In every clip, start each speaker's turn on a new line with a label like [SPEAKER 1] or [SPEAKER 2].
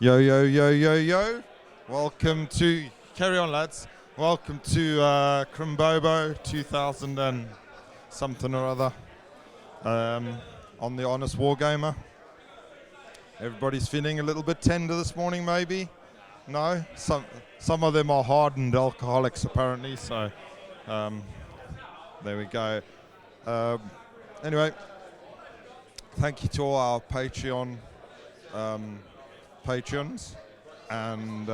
[SPEAKER 1] Yo, yo, yo, yo, yo. Welcome to, carry on lads, welcome to Chrimbobo 2000 and something or other on the Honest Wargamer. Everybody's feeling a little bit tender this morning maybe? No? Some of them are hardened alcoholics apparently, so there we go. Anyway, thank you to all our Patreon patrons and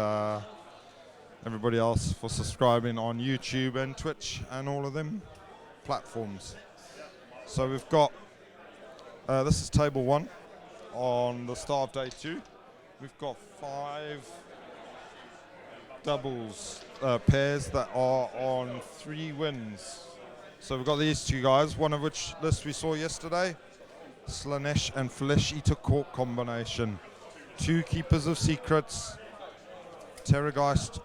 [SPEAKER 1] everybody else for subscribing on YouTube and Twitch and all of them platforms. So we've got this is table 1 on the start of day 2. We've got 5 doubles pairs that are on 3 wins. So we've got these 2 guys, one of which list we saw yesterday, Slanesh and Flesh Eater Court combination. 2 Keepers of Secrets, Terrorgeist,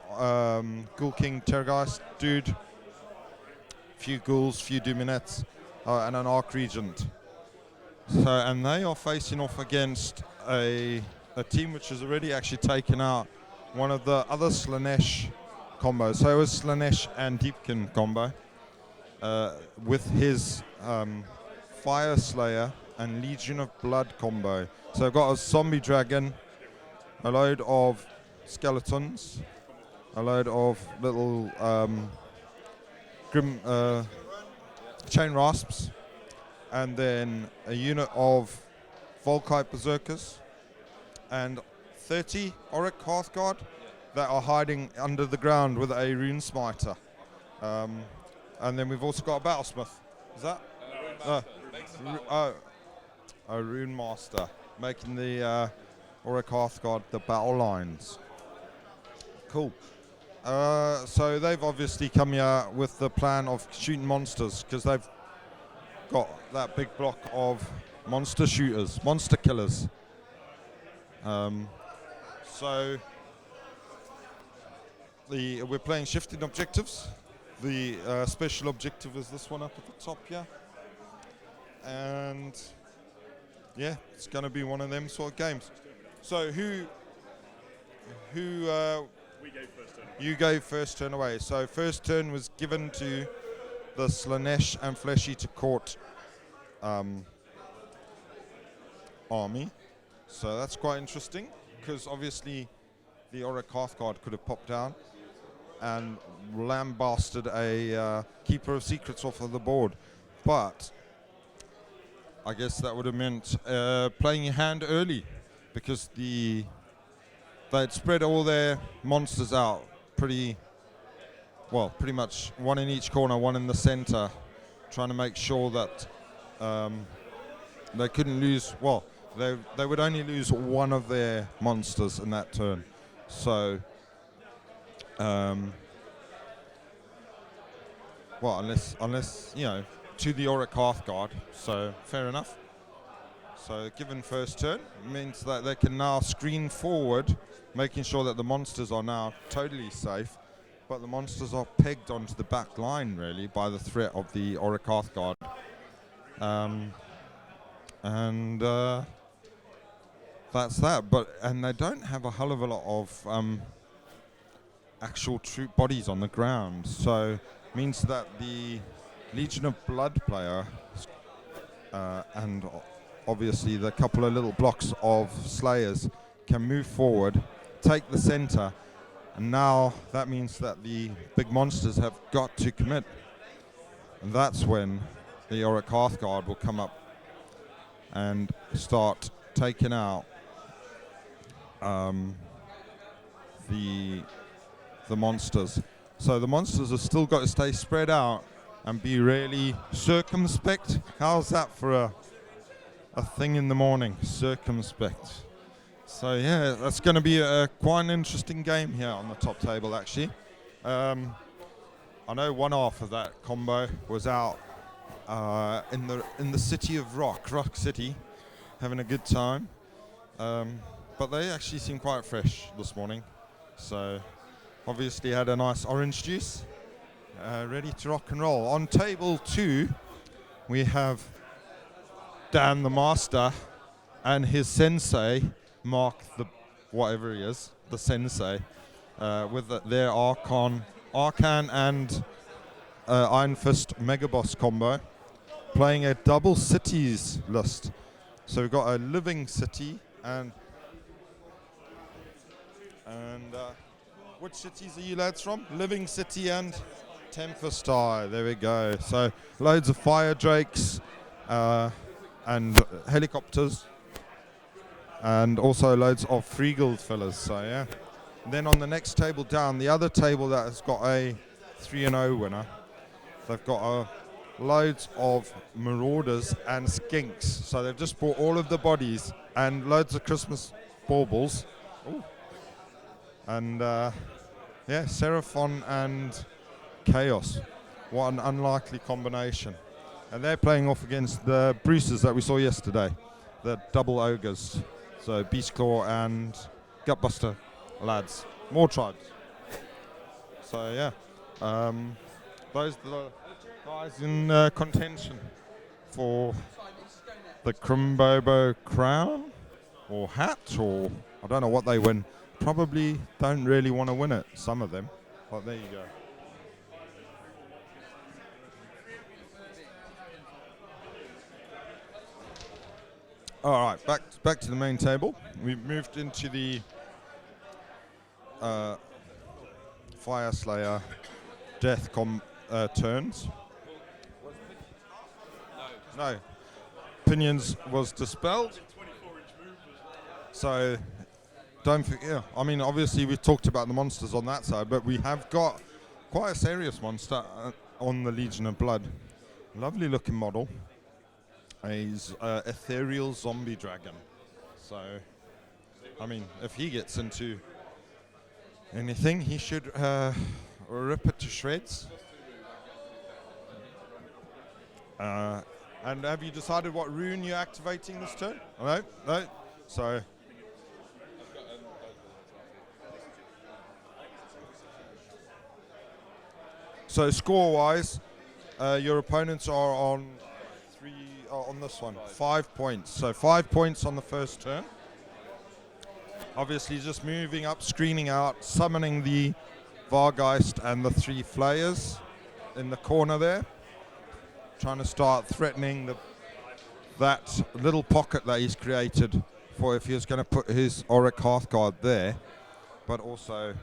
[SPEAKER 1] Ghoul King Terrorgeist dude, few ghouls, few Dominets, and an Arc Regent. So, and they are facing off against a team which has already actually taken out one of the other Slanesh combos. So it was Slanesh and Deepkin combo with his Fire Slayer and Legion of Blood combo. So I've got a zombie dragon, a load of skeletons, a load of little chain rasps, and then a unit of Volkite Berserkers, and 30 Auric Hearthguard that are hiding under the ground with a Rune Smiter. And then we've also got a Battlesmith. Is that? A Rune Master, making the Auric Hearthguard the battle lines. Cool. So they've obviously come here with the plan of shooting monsters because they've got that big block of monster shooters, monster killers. So we're playing shifting objectives. The special objective is this one up at the top here. And yeah, it's going to be one of them sort of games. So who
[SPEAKER 2] We gave first turn.
[SPEAKER 1] you gave first turn away. So first turn was given to the Slanesh and Flesh Eater Court army. So that's quite interesting because obviously the Auric Hearthguard could have popped down and lambasted a Keeper of Secrets off of the board. But I guess that would have meant playing your hand early because they'd spread all their monsters out pretty much one in each corner, one in the center, trying to make sure that they couldn't lose, they would only lose one of their monsters in that turn. So, unless you know, to the Auric Hearthguard, so fair enough. So given first turn means that they can now screen forward, making sure that the monsters are now totally safe, but the monsters are pegged onto the back line really by the threat of the Auric Hearthguard. That's that. And they don't have a hell of a lot of actual troop bodies on the ground, so means that the Legion of Blood player and obviously the couple of little blocks of Slayers can move forward, take the center, and now that means that the big monsters have got to commit. And that's when the Auric Hearthguard will come up and start taking out the monsters. So the monsters have still got to stay spread out and be really circumspect. How's that for a thing in the morning? Circumspect. So yeah, that's going to be quite an interesting game here on the top table actually. I know one half of that combo was out in the city of Rock City, having a good time. But they actually seem quite fresh this morning. So obviously had a nice orange juice, ready to rock and roll. On table 2, we have Dan the Master and his sensei, Mark whatever he is, the sensei, with their Arcan and Iron Fist Mega Boss combo, playing a double cities list. So we've got a living city and which cities are you lads from? Living City and Tempest Eye. There we go. So loads of fire drakes and helicopters, and also loads of Freeguild fillers. So yeah. Then on the next table down, the other table that has got a 3-0 winner, they've got loads of marauders and skinks. So they've just bought all of the bodies and loads of Christmas baubles. Ooh. And yeah, Seraphon and Chaos. What an unlikely combination. And they're playing off against the Bruces that we saw yesterday, the double ogres. So Beastclaw and Gutbuster lads. More tribes. So yeah, those are the guys in contention for the Chrimbobo crown or hat, or I don't know what they win. Probably don't really want to win it, some of them, but there you go. All right, back to the main table. We've moved into the Fire Slayer death turns. No, Pinions was dispelled. So don't forget. Yeah, I mean, obviously we've talked about the monsters on that side, but we have got quite a serious monster on the Legion of Blood. Lovely looking model. He's ethereal zombie dragon. So, I mean, if he gets into anything, he should rip it to shreds. And have you decided what rune you're activating this turn? No, no. So score-wise, your opponents are on on this one, 5 points. So 5 points on the first turn. Obviously, just moving up, screening out, summoning the Vargeist and the 3 Flayers in the corner there. Trying to start threatening that little pocket that he's created for if he was going to put his Auric Hearthguard there, but also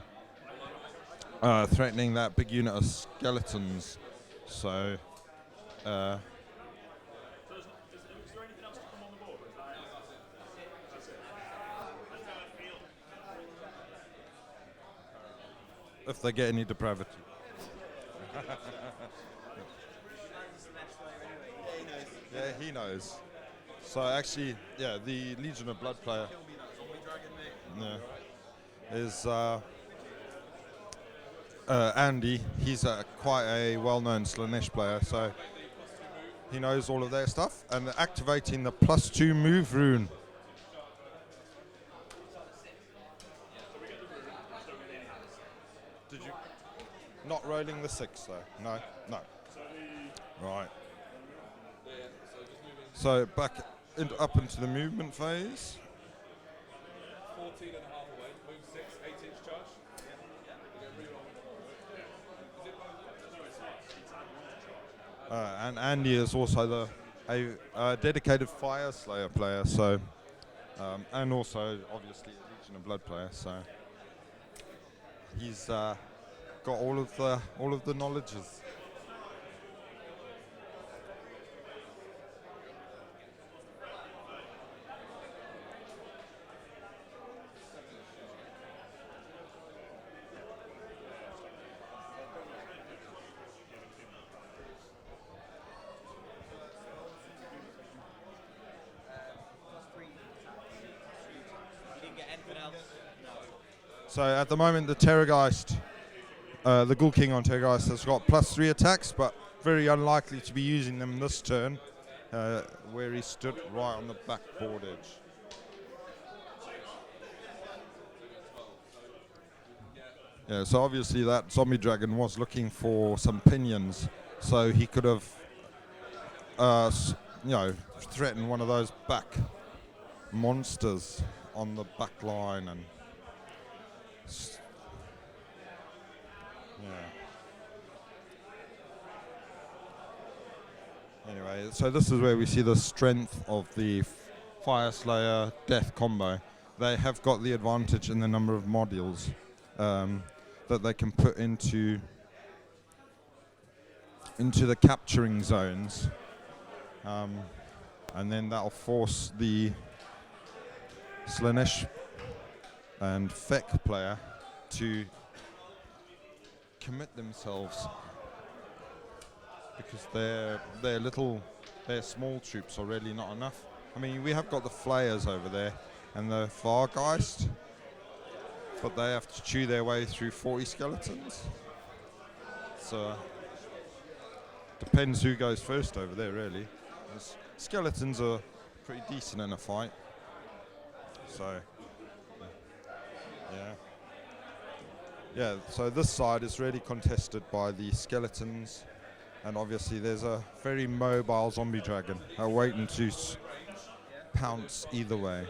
[SPEAKER 1] threatening that big unit of skeletons. So if they get any depravity. Yeah, he knows. So actually, yeah, the Legion of Blood player is Andy. He's quite a well-known Slanesh player, so he knows all of their stuff. And they're activating the +2 move rune. Did you? Not rolling the 6 though. No, no. Right. So back up into the movement phase.
[SPEAKER 3] 14 and a half away, move 6, 8-inch charge.
[SPEAKER 1] And Andy is also a dedicated Fire Slayer player, so and also obviously a Legion of Blood player. So he's got all of the knowledges. So at the moment, the Terrorgeist, the Ghoul King on Terrorgeist has got +3 attacks, but very unlikely to be using them this turn, where he stood right on the backboard edge. Yeah, so obviously that zombie dragon was looking for some pinions, so he could have, threatened one of those back monsters on the back line and S- Yeah. Anyway, so this is where we see the strength of the Fire Slayer Death combo. They have got the advantage in the number of modules that they can put into the capturing zones, and then that'll force the Slanesh and Feck player to commit themselves, because their small troops are really not enough. I mean, we have got the Flayers over there and the Fargeist, but they have to chew their way through 40 skeletons. So depends who goes first over there, really. Skeletons are pretty decent in a fight. So yeah. Yeah, so this side is really contested by the skeletons, and obviously there's a very mobile zombie dragon waiting to pounce either way.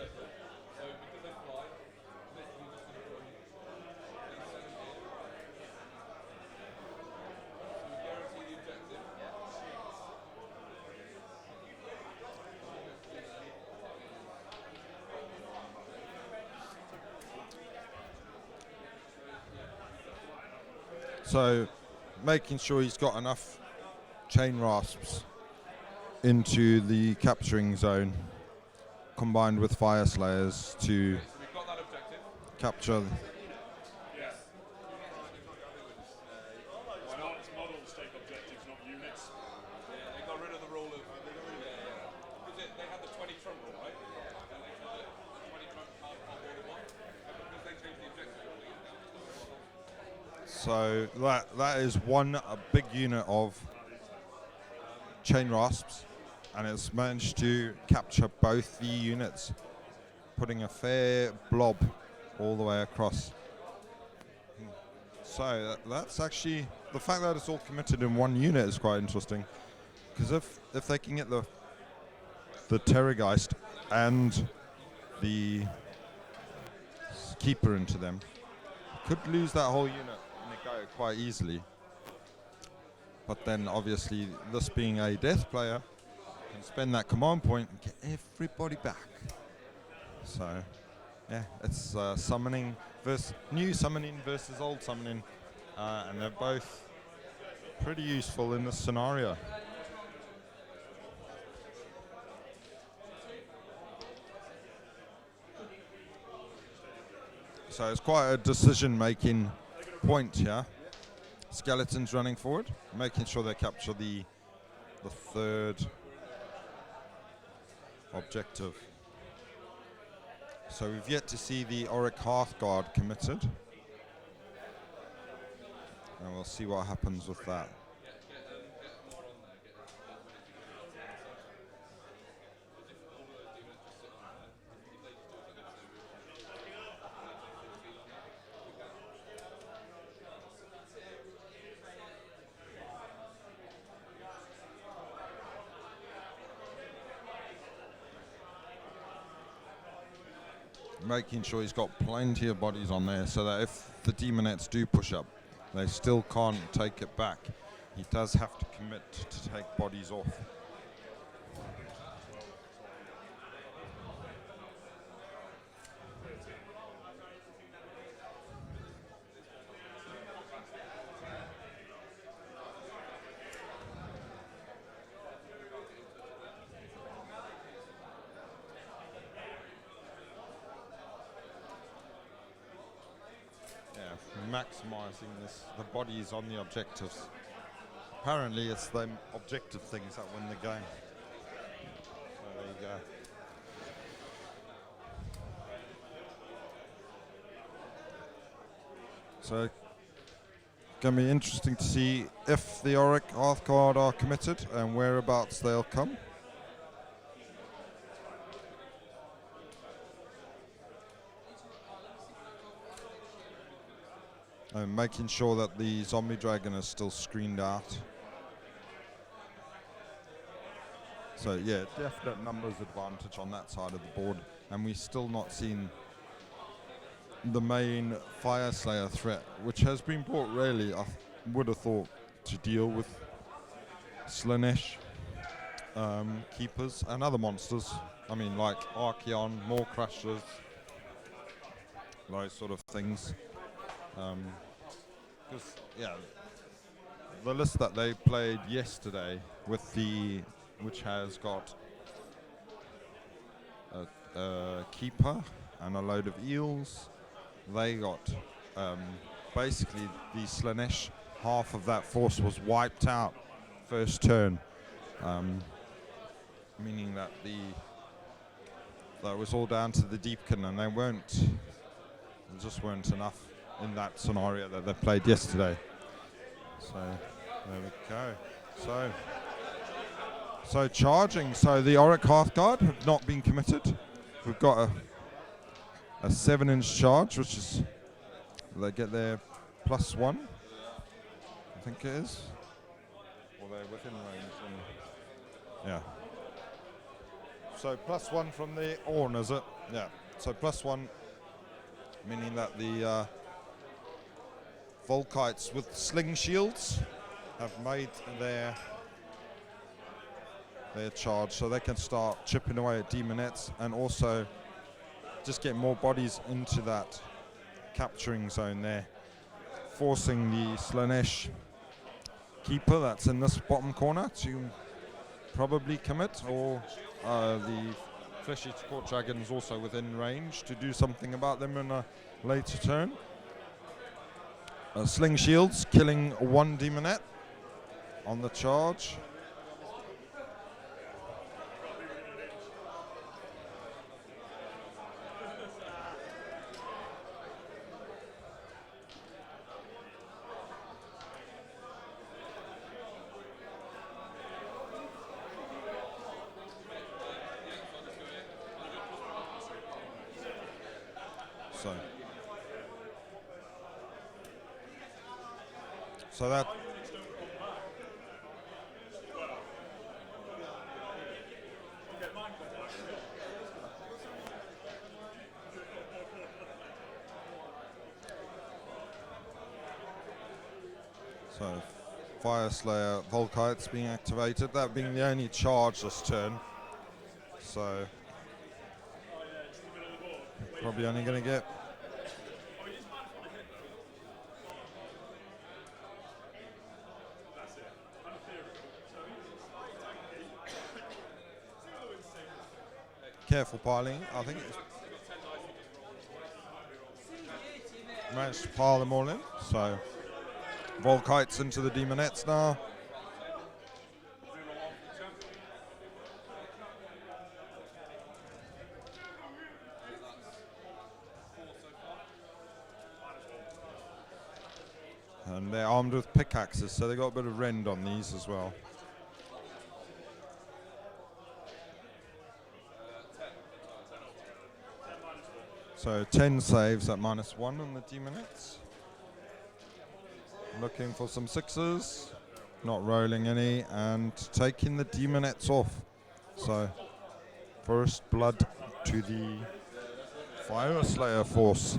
[SPEAKER 1] So making sure he's got enough chain rasps into the capturing zone, combined with fire slayers to capture.
[SPEAKER 2] Yes. Why not? Models take objectives, not units.
[SPEAKER 3] Yeah, they got rid of the rule of. Because they had the 20 trump rule, right? And they called it 20 trump half more than one. Because they changed the objective.
[SPEAKER 1] So that is a big unit of chain rasps, and it's managed to capture both the units, putting a fair blob all the way across. So that's actually, the fact that it's all committed in one unit is quite interesting, because if they can get the Terrorgeist and the Keeper into them, could lose that whole unit in a go quite easily. But then obviously this being a death player, can spend that command point and get everybody back. So yeah, it's new summoning versus old summoning, and they're both pretty useful in this scenario. So it's quite a decision-making point here. Skeletons running forward, making sure they capture the third objective. So we've yet to see the Auric Hearthguard committed, and we'll see what happens with that. Making sure he's got plenty of bodies on there, so that if the Demonettes do push up, they still can't take it back. He does have to commit to take bodies off. Maximizing the bodies on the objectives. Apparently it's the objective things that win the game. So there you go. So going to be interesting to see if the Auric Hearthguard are committed and whereabouts they'll come. And making sure that the zombie dragon is still screened out. So yeah, definite numbers advantage on that side of the board, and we've still not seen the main Fire Slayer threat, which has been brought really, I would have thought, to deal with Slanesh keepers and other monsters. I mean, like Archeon, more Crushers, those sort of things. Because, yeah, the list that they played yesterday with which has got a keeper and a load of eels, they got basically the Slanesh, half of that force was wiped out first turn, meaning that that was all down to the Deepkin, and there just weren't enough in that scenario that they played yesterday. So there we go. So charging. So the Auric Hearthguard have not been committed. We've got a 7-inch charge, which is they get their +1. I think it is. Or they're within range. Yeah. So +1 from the Orn, is it? Yeah. So +1, meaning that the Volkites with sling shields have made their charge, so they can start chipping away at demonettes and also just get more bodies into that capturing zone there, forcing the Slanesh keeper that's in this bottom corner to probably commit, or the Fleshy Court Dragon is also within range to do something about them in a later turn. Sling shields killing 1 demonette on the charge. So that Fire Slayer Volkites being activated, that being the only charge this turn. So probably only going to get careful piling. I think it's managed to pile them all in. So Volkites into the demonettes now. And they're armed with pickaxes, so they got a bit of rend on these as well. So 10 saves at -1 on the demonettes. Looking for some 6s, not rolling any, and taking the demonettes off. So first blood to the Fire Slayer force.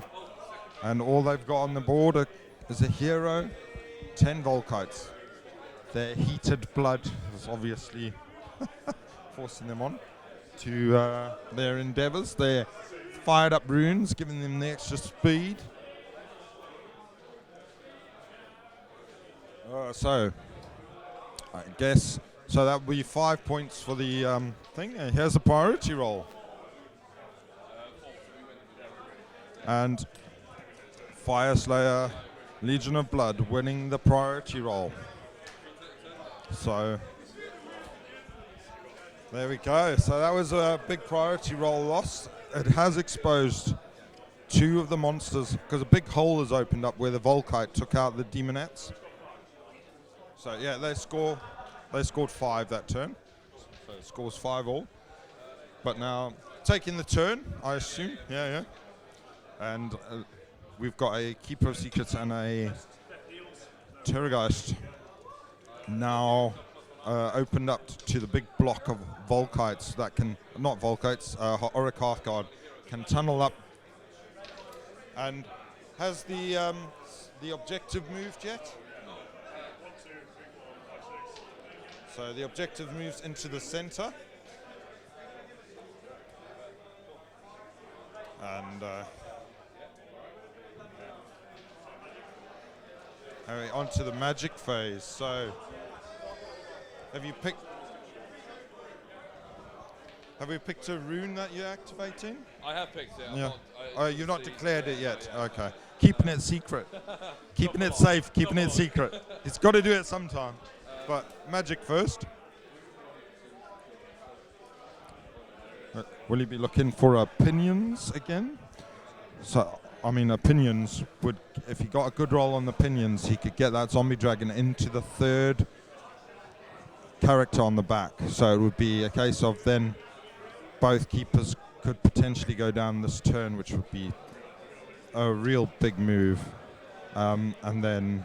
[SPEAKER 1] And all they've got on the board is a hero, 10 Volkites. Their heated blood is obviously forcing them on to their endeavors. Their fired up runes giving them the extra speed. So I guess so that would be 5 points for the thing. Here's a priority roll. And Fire Slayer Legion of Blood winning the priority roll. So there we go. So that was a big priority roll loss. It has exposed 2 of the monsters because a big hole has opened up where the Volkite took out the demonettes. So yeah, they scored 5 that turn. So it scores 5 all. But now taking the turn, I assume. Yeah. And we've got a Keeper of Secrets and a Terrorgeist now opened up to the big block of Volkites that can, not Volkites, Auric Hearthguard, can tunnel up And has the objective moved yet?
[SPEAKER 2] 1, 2, 3, 4, 5, 6.
[SPEAKER 1] So the objective moves into the center. And onto the magic phase. So have you picked a rune that you're activating?
[SPEAKER 3] I have picked it.
[SPEAKER 1] Yeah. Oh, you've not declared it yet.
[SPEAKER 3] Yeah.
[SPEAKER 1] Okay. Keeping it secret. Keeping it safe. Keeping it secret. It's got to do it sometime. But magic first. Will you be looking for opinions again? So, I mean, opinions would, if he got a good roll on the opinions, he could get that zombie dragon into the third character on the back. So it would be a case of then both keepers could potentially go down this turn, which would be a real big move. And then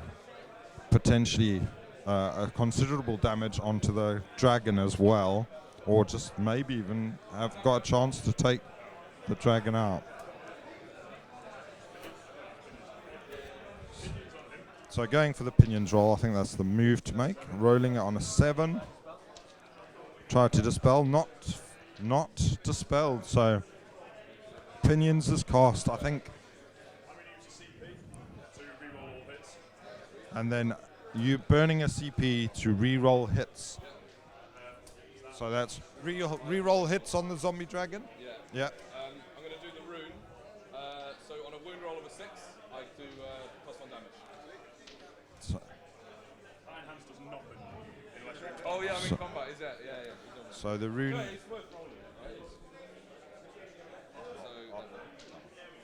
[SPEAKER 1] potentially a considerable damage onto the dragon as well, or just maybe even have got a chance to take the dragon out. So going for the pinions roll, I think that's the move to make. Rolling it on a 7. Try to dispel, not dispelled. So pinions is cast, I think.
[SPEAKER 2] I'm going to use a CP to reroll all hits.
[SPEAKER 1] And then you burning a CP to re-roll hits. So that's re-roll hits on the zombie dragon?
[SPEAKER 3] Yeah.
[SPEAKER 1] Yeah.
[SPEAKER 3] I'm going to do the rune. So on a wound roll of a 6, I do +1 damage.
[SPEAKER 1] So,
[SPEAKER 2] Iron Hands does nothing unless you're in
[SPEAKER 3] Oh yeah, I'm
[SPEAKER 1] So-
[SPEAKER 3] in combat. Is that? Yeah.
[SPEAKER 1] so the rune...
[SPEAKER 3] It's worth rolling, right?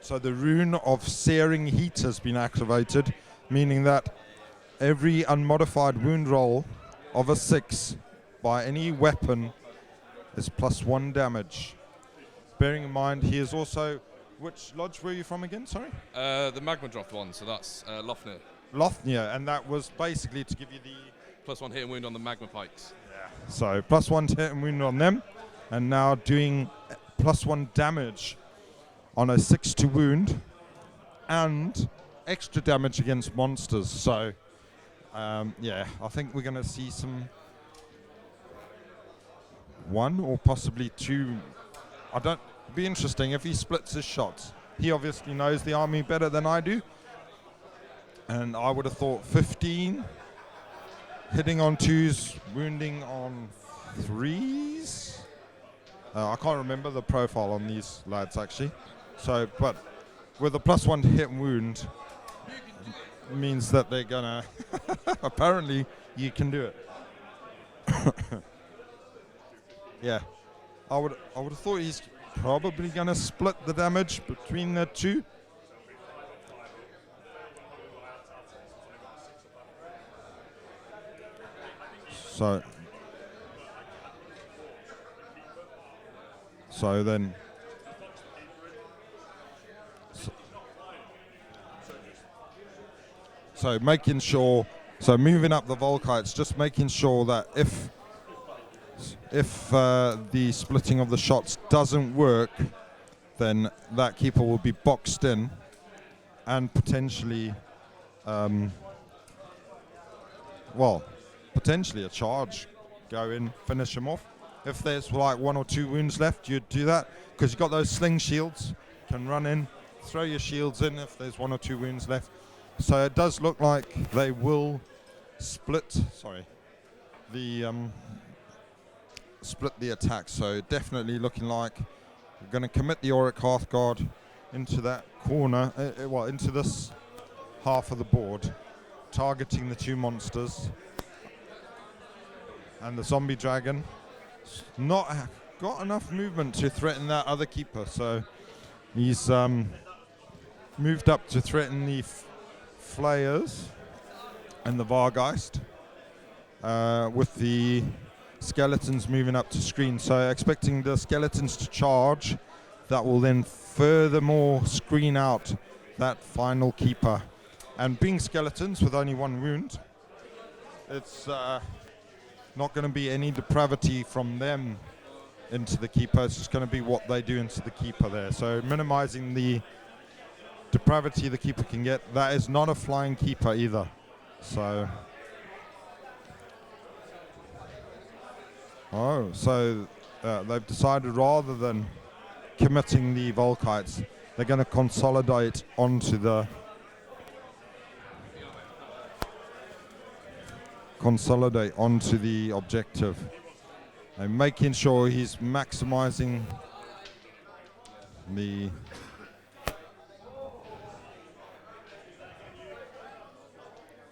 [SPEAKER 1] So the rune of Searing Heat has been activated, meaning that every unmodified wound roll of a 6 by any weapon is +1 damage. Bearing in mind, he is also... Which lodge were you from again, sorry?
[SPEAKER 3] The Magma Droth one, so that's Lofnir.
[SPEAKER 1] Lothnia, and that was basically to give you the...
[SPEAKER 3] +1 hit and wound on the Magma Pikes.
[SPEAKER 1] So +1 to hit and wound on them, and now doing +1 damage on a 6 to wound, and extra damage against monsters. So, yeah, I think we're going to see some 1 or possibly 2. It'd be interesting if he splits his shots. He obviously knows the army better than I do, and I would have thought 15. Hitting on 2s, wounding on 3s. I can't remember the profile on these lads actually. So, but with a +1 hit and wound means that they're gonna. Apparently, you can do it. Yeah, I would have thought he's probably gonna split the damage between the two. So then, so making sure, so moving up the Volkites, just making sure that if the splitting of the shots doesn't work, then that keeper will be boxed in, and potentially, potentially a charge, go in, finish him off. If there's like 1 or 2 wounds left, you'd do that because you've got those sling shields. Can run in, throw your shields in if there's 1 or 2 wounds left. So it does look like they will split. Split the attack. So definitely looking like we're going to commit the Auric Hearthguard into that corner, into this half of the board, targeting the 2 monsters and the zombie dragon. Not got enough movement to threaten that other keeper, so he's moved up to threaten the Flayers and the Vargeist, with the skeletons moving up to screen. So expecting the skeletons to charge, that will then furthermore screen out that final keeper. And being skeletons with only 1 wound, it's not going to be any depravity from them into the keeper. It's just going to be what they do into the keeper there. So minimizing the depravity the keeper can get. That is not a flying keeper either. So, they've decided rather than committing the Volkites, they're going to consolidate onto the objective. And making sure he's maximizing the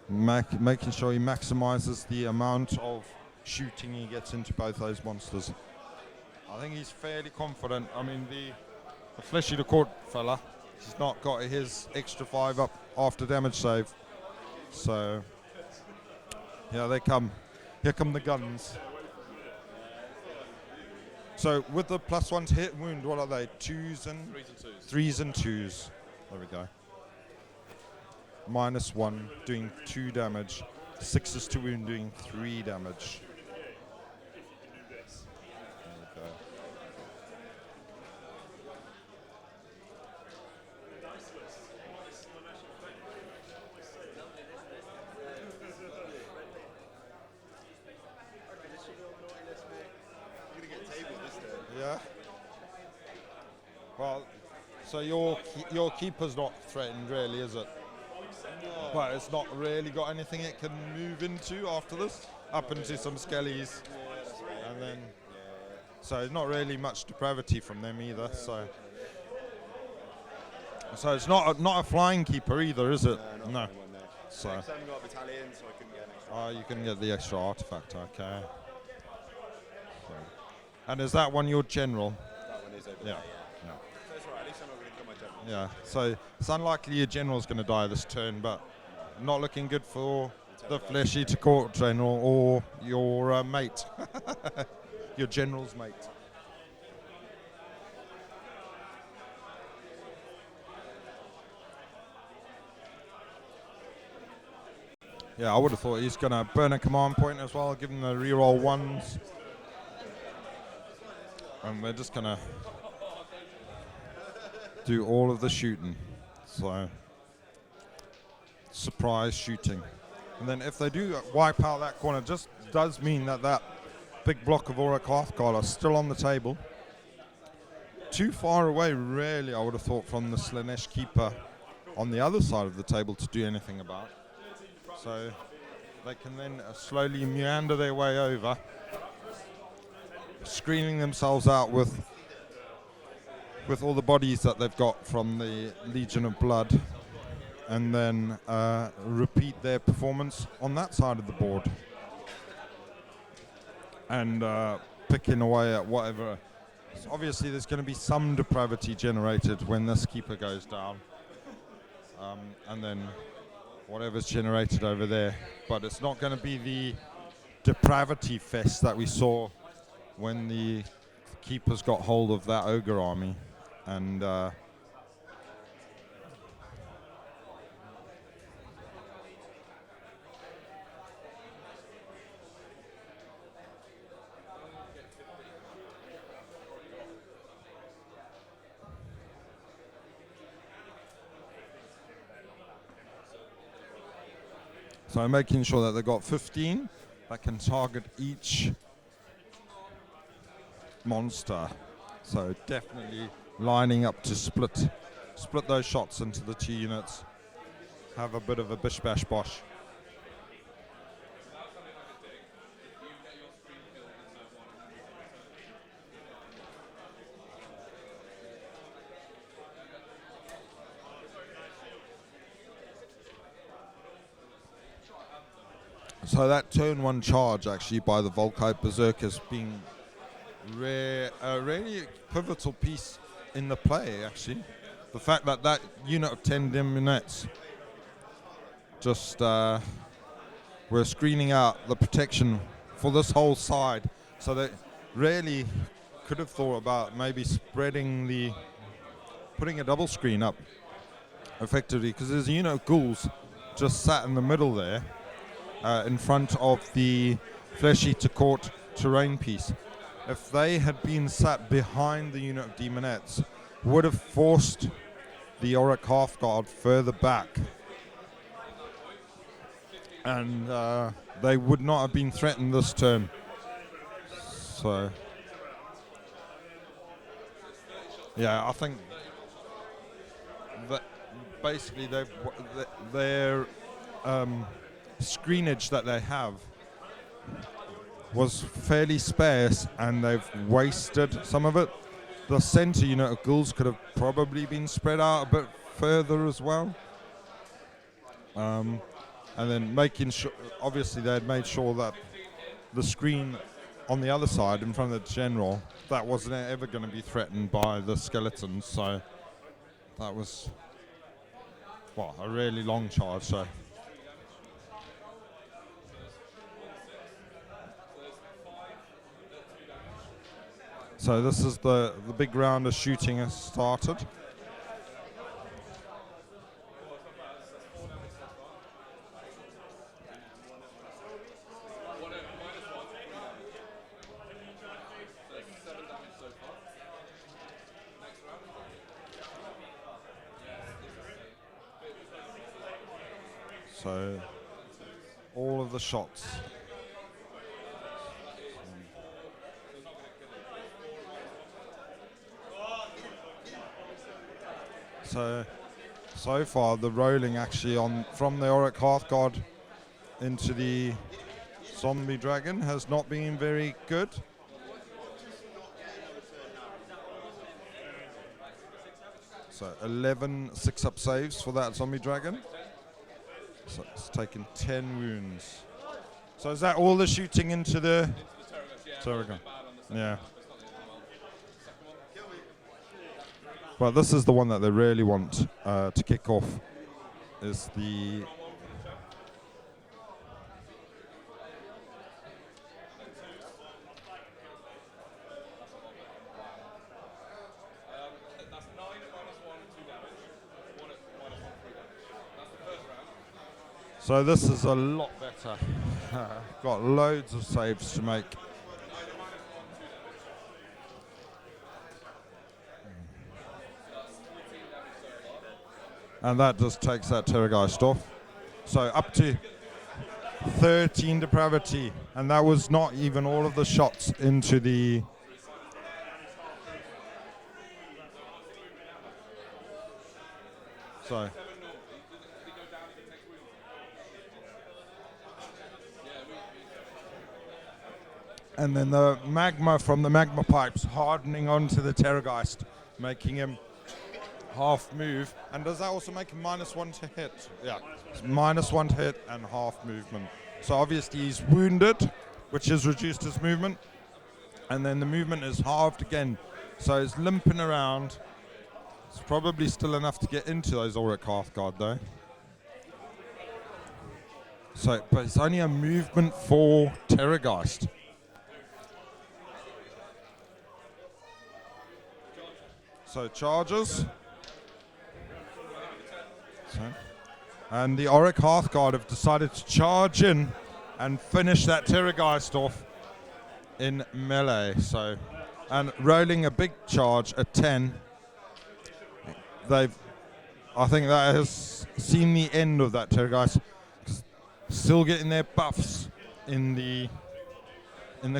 [SPEAKER 1] making sure he maximizes the amount of shooting he gets into both those monsters. I think he's fairly confident. I mean, the fleshy to court fella, he's not got his extra 5 up after damage save. So, yeah, they come. Here come the guns. So with the +1 to hit wound, what are they? 2s and 3s and 2s. There we go. -1 doing 2 damage. 6s to wound doing 3 damage. There we go. Yeah. Well, so your keeper's not threatened, really, is it? No. But it's not really got anything it can move into after this, up into some skellies, and then. So not really much depravity from them either. So it's not a flying keeper either, is it? No. So.
[SPEAKER 4] I haven't got a battalion, so I couldn't get an extra.
[SPEAKER 1] Oh, you can get the extra artifact, okay. So. And is that one your general?
[SPEAKER 4] That one is over
[SPEAKER 1] Yeah.
[SPEAKER 4] there, yeah. So it's alright, at least I'm not going to kill my general.
[SPEAKER 1] Yeah, so it's unlikely your general's going to die this turn, but not looking good for the flesh eater court general or your mate, your general's mate. Yeah, I would have thought he's going to burn a command point as well, give him the reroll 1s. And we're just going to do all of the shooting. So, surprise shooting. And then if they do wipe out that corner, just does mean that big block of Aura Cathcart is still on the table. Too far away, really, I would have thought, from the Slanesh keeper on the other side of the table to do anything about. So they can then slowly meander their way over, screening themselves out with all the bodies that they've got from the Legion of Blood, and then repeat their performance on that side of the board and picking away at whatever. So obviously there's going to be some depravity generated when this keeper goes down, and then whatever's generated over there, but it's not going to be the depravity fest that we saw when the keepers got hold of that ogre army. And so I'm making sure that they've got 15 that can target each monster. So definitely lining up to split those shots into the 2 units. Have a bit of a bish bash bosh. So that turn 1 charge actually by the Volkite Berserkers being a really pivotal piece in the play, actually. The fact that unit of 10 Deminettes just were screening out the protection for this whole side. So they really could have thought about maybe putting a double screen up effectively, because there's a unit of ghouls just sat in the middle there in front of the Flesh Eater Court terrain piece. If they had been sat behind the unit of Demonettes, would have forced the Auric Halfguard further back. And they would not have been threatened this turn. So, yeah, I think that basically their screenage that they have was fairly sparse, and they've wasted some of it. The centre unit of ghouls could have probably been spread out a bit further as well. And then making sure, obviously they had made sure that the screen on the other side in front of the general, that wasn't ever going to be threatened by the skeletons, so that was, well, a really long charge. So this is the big round of shooting has started. So all of the shots. So far the rolling actually on from the Auric Hearthguard into the Zombie Dragon has not been very good. So 11 6-up saves for that Zombie Dragon. So it's taken 10 wounds. So is that all the shooting into the Terrigan? Yeah. Well, this is the one that they really want to kick off. Is the So this is a lot better. Got loads of saves to make. And that just takes that Terrorgeist off. So up to 13 depravity. And that was not even all of the shots into the... So... And then the magma from the magma pipes hardening onto the Terrorgeist, making him half move. And does that also make him -1 to hit? Yeah, it's -1 to hit and half movement. So obviously he's wounded, which has reduced his movement. And then the movement is halved again. So he's limping around. It's probably still enough to get into those Auric Hearthguard though. So, but it's only a movement for Terrorgeist. So charges. And the Auric Hearthguard have decided to charge in and finish that Terrorgeist off in melee. So, and rolling a big charge at 10. I think that has seen the end of that Terrorgeist. Still getting their buffs in the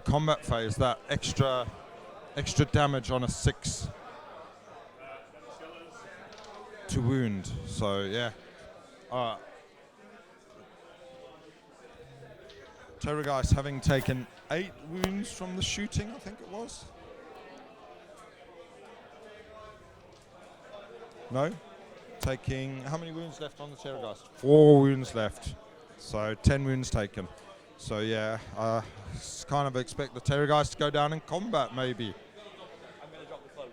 [SPEAKER 1] combat phase. That extra damage on a 6. To wound, so yeah. Terrorgeist having taken 8 wounds from the shooting, I think it was. No? Taking, how many wounds left on the Terrorgeist? 4 wounds left, so 10 wounds taken. So yeah, kind of expect the Terrorgeist to go down in combat maybe.
[SPEAKER 5] I'm going to drop the cloak.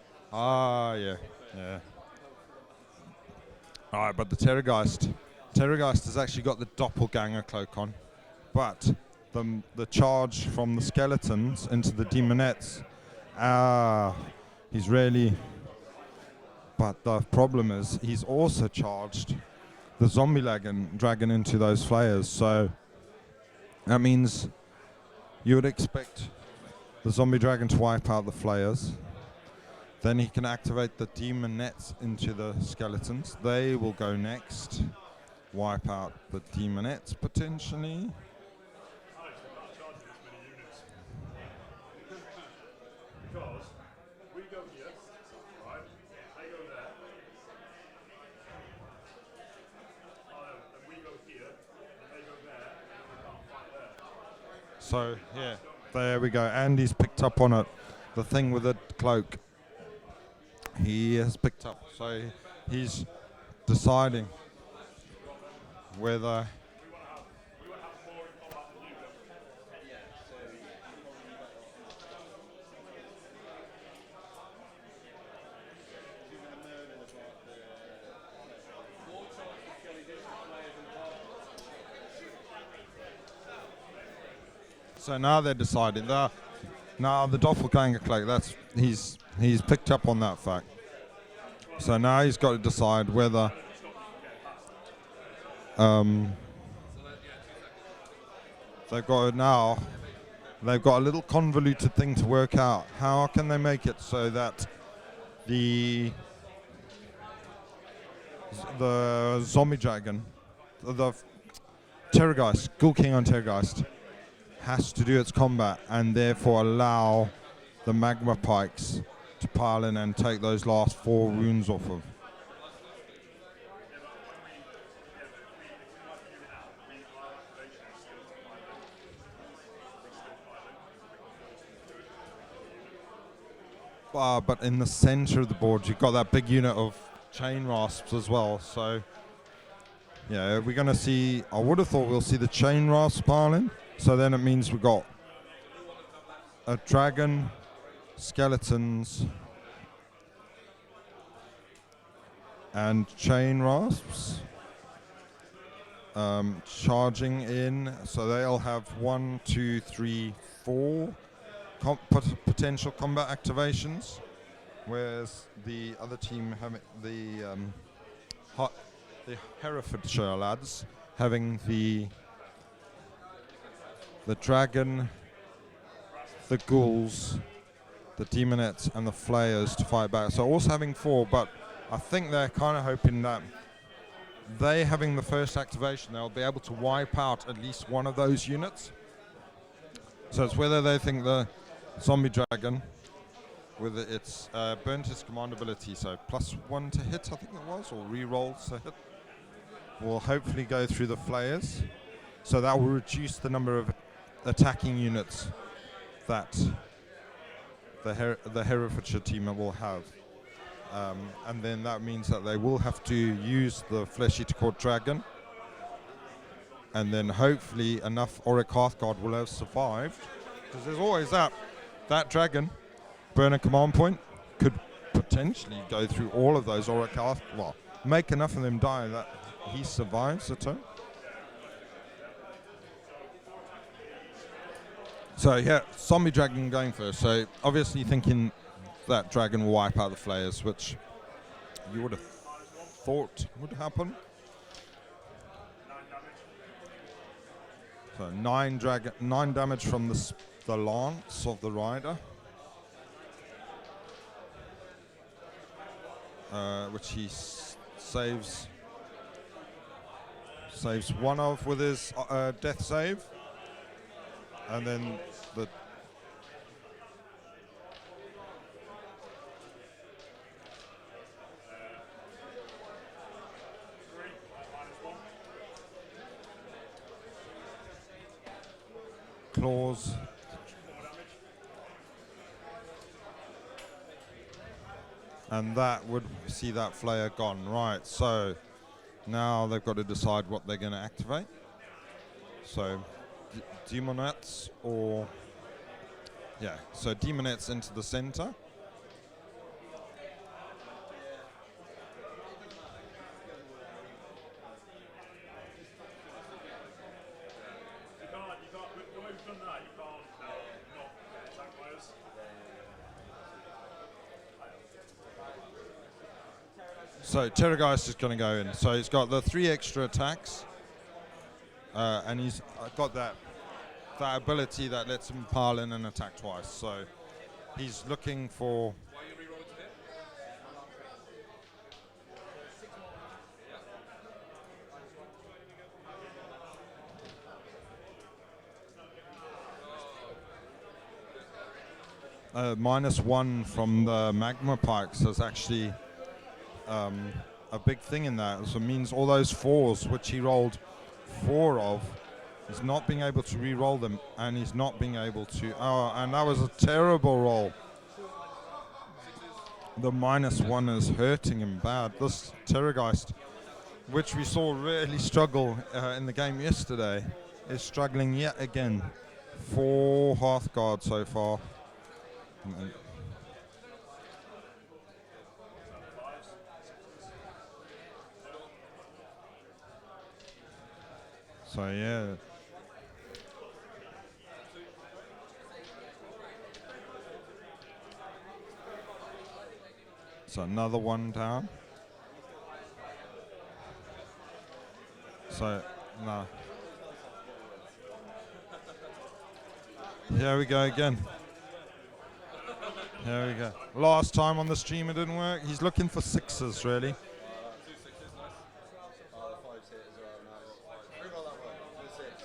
[SPEAKER 1] Yeah. Alright, but the Terrorgeist has actually got the doppelganger cloak on, but the charge from the skeletons into the demonettes, he's really... But the problem is, he's also charged the zombie dragon into those flayers, so that means you would expect the zombie dragon to wipe out the flayers. Then he can activate the demon nets into the skeletons. They will go next. Wipe out the demonettes potentially.
[SPEAKER 2] Alex, we're not charging as many units. Because we go here, right? They go there. And we go here, and they go there, and we can't fight there.
[SPEAKER 1] So yeah, there we go. Andy's picked up on it. The thing with the cloak. He has picked up. So he's deciding whether. So now they're deciding. Now the doppelganger cloak. He's picked up on that fact. So now he's got to decide whether. They've got a little convoluted thing to work out. How can they make it so that the zombie dragon, the Terrorgeist, Ghoul King on Terrorgeist, has to do its combat and therefore allow the magma pikes to pile in and take those last 4 runes off of. But in the center of the board, you've got that big unit of chain rasps as well. So, yeah, we're going to see. I would have thought we'll see the chain rasp piling. So then it means we've got a dragon, skeletons, and chain rasps charging in. So they'll have 1, 2, 3, 4 potential combat activations, whereas the other team having the Herefordshire lads having the dragon, the ghouls, the demonettes, and the flayers to fight back. So also having 4, but I think they're kind of hoping that they having the first activation, they'll be able to wipe out at least one of those units. So it's whether they think the zombie dragon, with its burnt its command ability, so +1 to hit, I think it was, or re-rolls to hit, will hopefully go through the flayers. So that will reduce the number of attacking units that the Herefordshire team will have. And then that means that they will have to use the Flesh Eater Court Dragon. And then hopefully enough Auric Hearthguard will have survived. Because there's always that dragon, burn a command point, could potentially go through all of those Auric Hearthguard. Well, make enough of them die that he survives the turn. So yeah, zombie dragon going first. So obviously thinking that dragon will wipe out the flayers, which you would have thought would happen. 9 damage. So 9 damage from the lance of the rider, which he saves 1 of with his death save. And then the claws, and that would see that flayer gone. Right, so now they've got to decide what they're going to activate. So demonettes or so demonettes into the center.
[SPEAKER 2] You can't, the way we've done that, you can't not get attack players.
[SPEAKER 1] So Terrorgeist is going to go in. So he's got the 3 extra attacks, and he's got that ability that lets him pile in and attack twice. So he's looking for.
[SPEAKER 3] Why are you re-rolling to hit?
[SPEAKER 1] -1 from the magma pikes is actually a big thing in that. So it means all those 4s, which he rolled 4 of, he's not being able to re-roll them, and he's not being able to. Oh, and that was a terrible roll. The -1 is hurting him bad. This Terrorgeist, which we saw really struggle in the game yesterday, is struggling yet again. 4 Hearthguard so far. So yeah. So another 1 down. So no. Here we go again. Here we go. Last time on the stream it didn't work. He's looking for 6s really.
[SPEAKER 3] 2 6s, nice.
[SPEAKER 4] Oh, the 5's hit as well, nice. Reroll that one. The 6.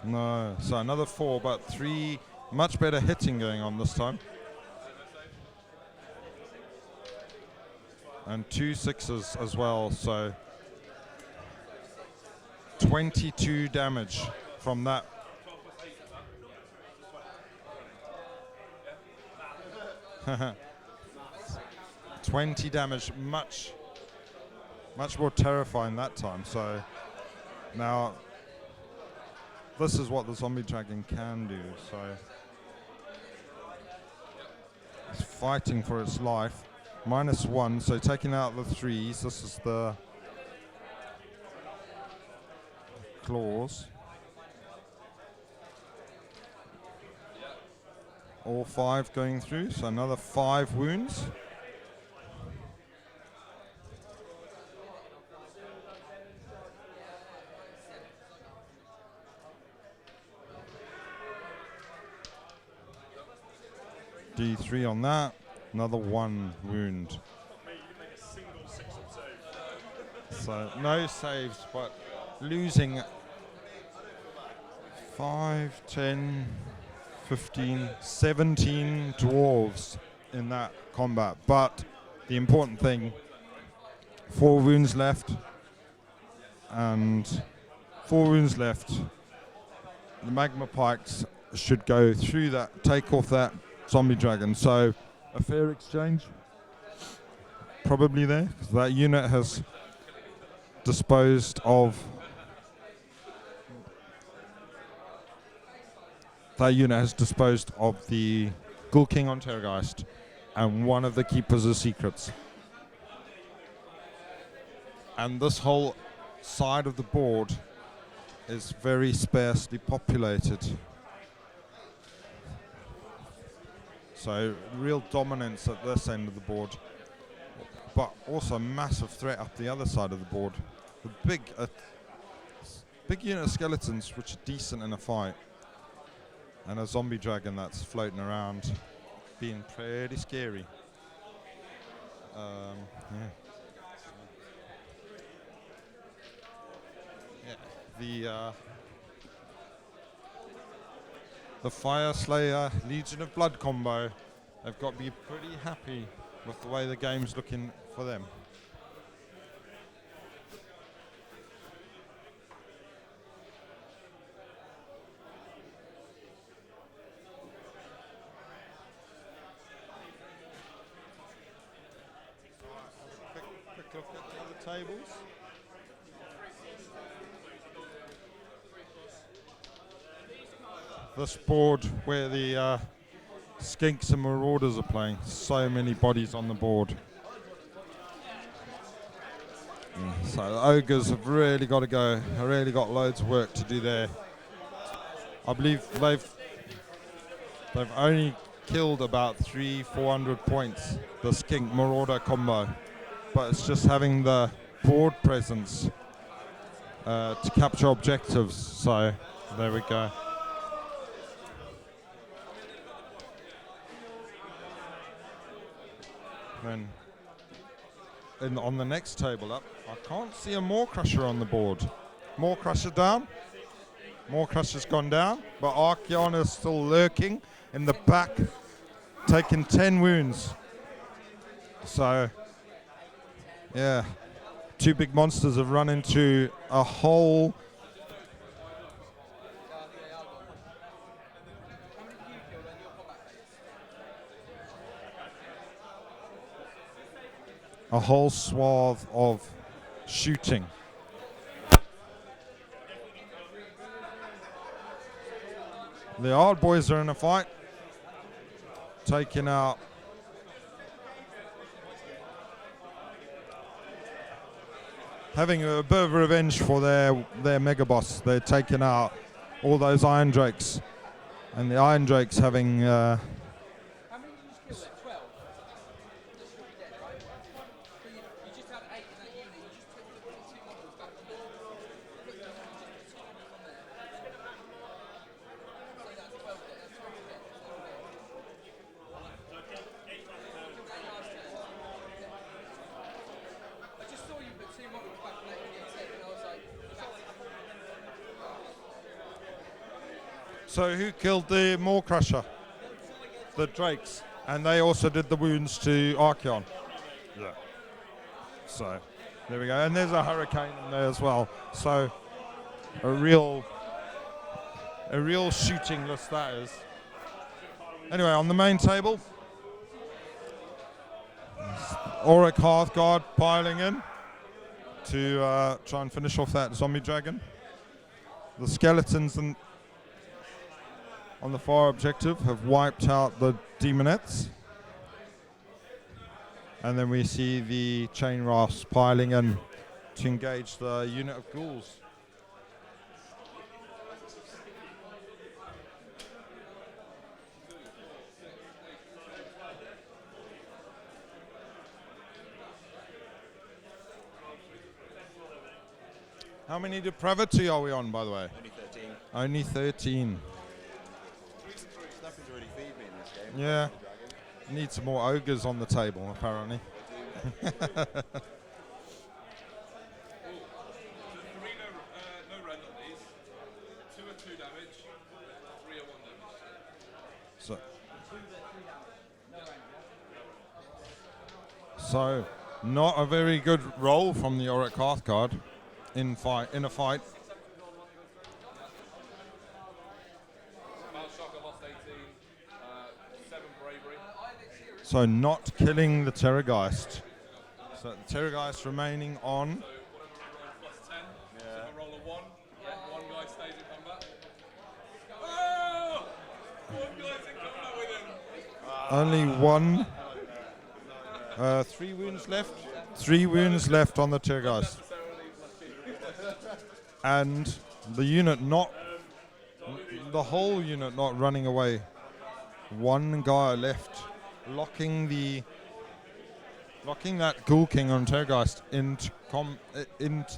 [SPEAKER 1] No. So another 4, but 3 much better hitting going on this time. And 2 6s as well, so 22 damage from that. 20 damage, much more terrifying that time. So now this is what the zombie dragon can do. So it's fighting for its life. -1, so taking out the 3s. This is the claws. All 5 going through, so another 5 wounds. D3 on that, another 1 wound.
[SPEAKER 2] Mate, you can make a single 6-up save.
[SPEAKER 1] So no saves, but losing 5, 10, 15, 17 dwarves in that combat. But the important thing, 4 wounds left, and 4 wounds left. The magma pikes should go through that, take off that zombie dragon. So a fair exchange probably there, 'cause that unit has disposed of the Ghoul King on Terrorgeist and one of the Keepers of Secrets. And this whole side of the board is very sparsely populated. So real dominance at this end of the board, but also a massive threat up the other side of the board. The big unit of skeletons which are decent in a fight, and a zombie dragon that's floating around, being pretty scary. The Fire Slayer Legion of Blood combo, they've got to be pretty happy with the way the game's looking for them. Quick look at the other tables. This board where the Skinks and Marauders are playing. So many bodies on the board. So the Ogres have really got to go. They've really got loads of work to do there. I believe they've only killed about 300-400 points, the Skink Marauder combo. But it's just having the board presence to capture objectives. So there we go. Then on the next table up, I can't see a Maw Crusher on the board. Maw Crusher down. Maw Crusher's gone down, but Archeon is still lurking in the back taken 10 wounds. So, yeah, two big monsters have run into a whole swath of shooting. The Yard Boys are in a fight, taking out having a bit of revenge for their mega boss. They're taking out all those Iron Drakes, and the Iron Drakes having
[SPEAKER 5] How many did you just kill there? 12? That should be dead, right? So you just had 8 in that unit. You just took the 2 models back on board. Put them on, you just put 2 models on there. So that's 12 dead. That's 20 dead. I just saw you put 2 models back on that unit and I was like,
[SPEAKER 1] So who killed the Maw Crusher? The Drakes. And they also did the wounds to Archeon. Yeah. So, there we go. And there's a Hurricane in there as well. So, a real shooting list that is. Anyway, on the main table, Auric Hearthguard piling in to try and finish off that zombie dragon. The skeletons on the far objective have wiped out the demonettes. And then we see the chain rasps piling in to engage the unit of ghouls. How many depravity are we on, by the way?
[SPEAKER 4] Only 13.
[SPEAKER 1] Only 13.
[SPEAKER 4] Nothing to really feed me in this game.
[SPEAKER 1] Yeah.
[SPEAKER 4] Dragon.
[SPEAKER 1] Need some more ogres on the table, apparently.
[SPEAKER 3] Three no rend on these. 2 are 2 damage. 3 are 1 damage.
[SPEAKER 1] So, not a very good roll from the Auric Hearthguard in a fight.
[SPEAKER 3] Battle Shock, I lost 18. 7 bravery.
[SPEAKER 1] So not killing the Terrorgeist. So the Terrorgeist remaining on.
[SPEAKER 3] So whatever we roll plus 10. So if I roll a 1, 1 guy stays in combat. Oh! 1 guy's in combat with him.
[SPEAKER 1] Only one. 3 wounds left. 3 wounds left on the Terrorgeist. And the unit the whole unit not running away. 1 guy left, locking that Ghoul King on Terrorgeist into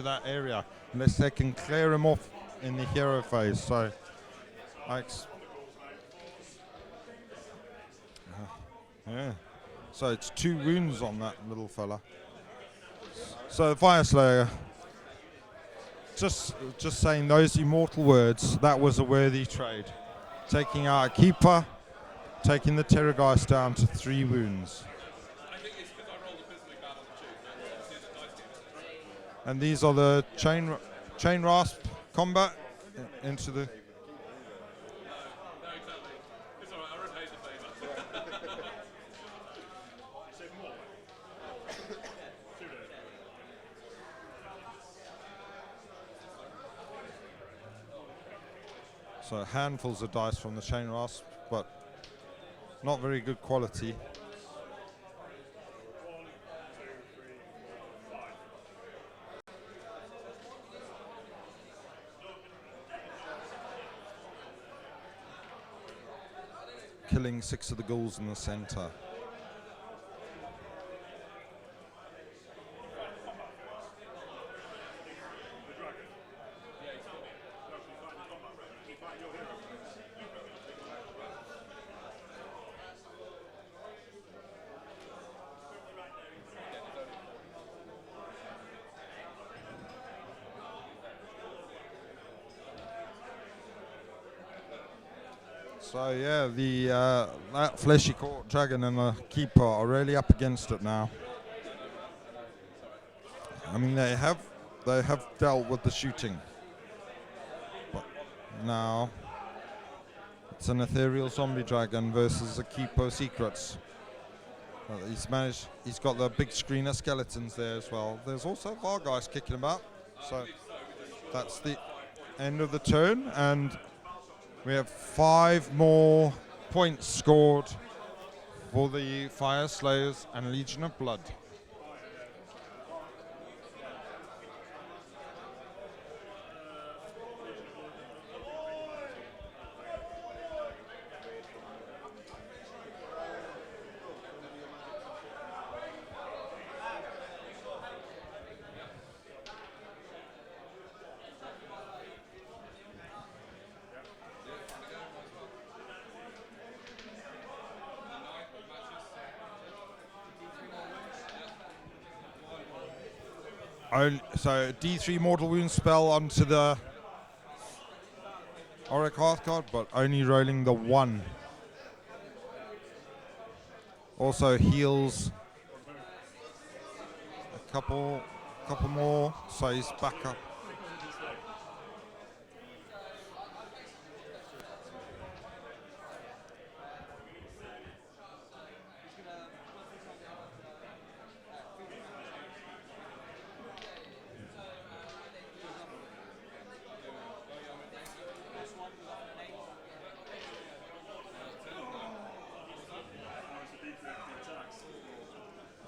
[SPEAKER 1] that area, unless they can clear him off in the hero phase. So, yeah. So it's 2 wounds on that little fella. So Fire Slayer. Just saying those immortal words, that was a worthy trade. Taking out a keeper, taking the Terrorgeist down to 3 wounds.
[SPEAKER 3] I think it's because I rolled abysmally bad on the tube.
[SPEAKER 1] And these are the chain rasp combat into the.
[SPEAKER 3] No, exactly. It's alright, I repaid the favour.
[SPEAKER 2] Say more. 2 days.
[SPEAKER 1] So handfuls of dice from the chain rasp, but not very good quality.
[SPEAKER 2] 1, 2, 3, 4, 5.
[SPEAKER 1] Killing 6 of the ghouls in the center.
[SPEAKER 2] The dragon. Yeah, he's got it. No, he's fighting the combat right now. He's fighting your hero.
[SPEAKER 1] So yeah, the that fleshy court dragon and the keeper are really up against it now. I mean, they have dealt with the shooting, but now it's an ethereal zombie dragon versus a keeper secrets. He's got the big screen of skeletons there as well. There's also Vargeist kicking about. So that's the end of the turn, and we have 5 more points scored for the Fire Slayers and Legion of Blood. So D3 Mortal Wound spell onto the Auric Hearthguard, but only rolling the 1. Also heals a couple more, so he's back up.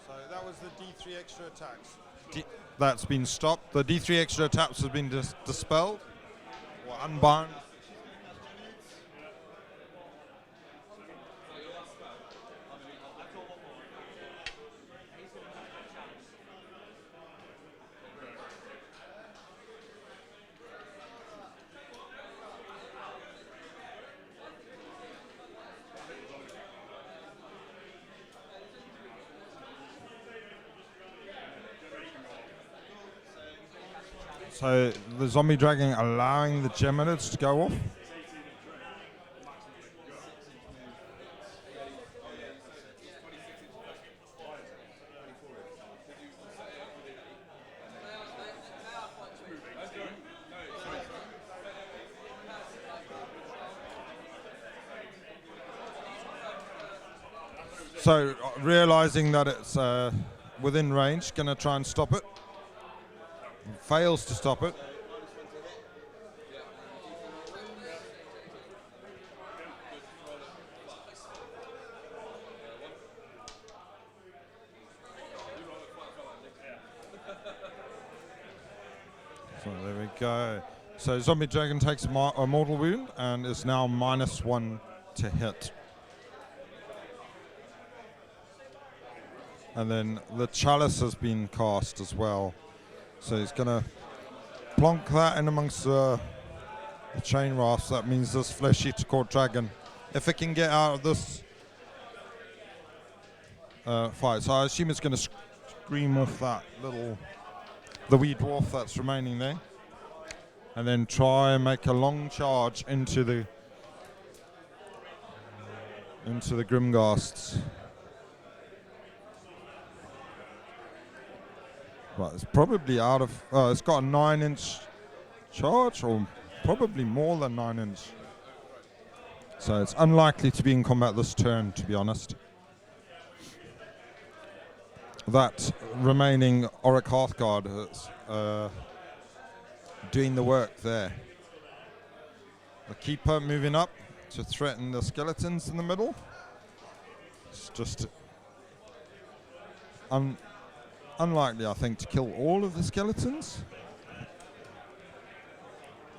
[SPEAKER 1] So that was the D3 extra attacks. That's been stopped. The D3 extra attacks have been dispelled or unbound. So the zombie dragon allowing the geminids to go off. So realizing that it's within range, gonna try and stop it. Fails to stop it. So there we go. So zombie dragon takes a mortal wound and is now -1 to hit. And then the chalice has been cast as well. So he's going to plonk that in amongst the chain rafts. That means this flesh eater court dragon, if it can get out of this fight. So I assume it's going to scream off that the wee dwarf that's remaining there. And then try and make a long charge into the Grimghasts. Right, it's probably out of. It's got a 9-inch charge, or probably more than 9-inch. So it's unlikely to be in combat this turn, to be honest. That remaining Auric Hearthguard is doing the work there. The keeper moving up to threaten the skeletons in the middle. It's just unlikely, I think, to kill all of the skeletons.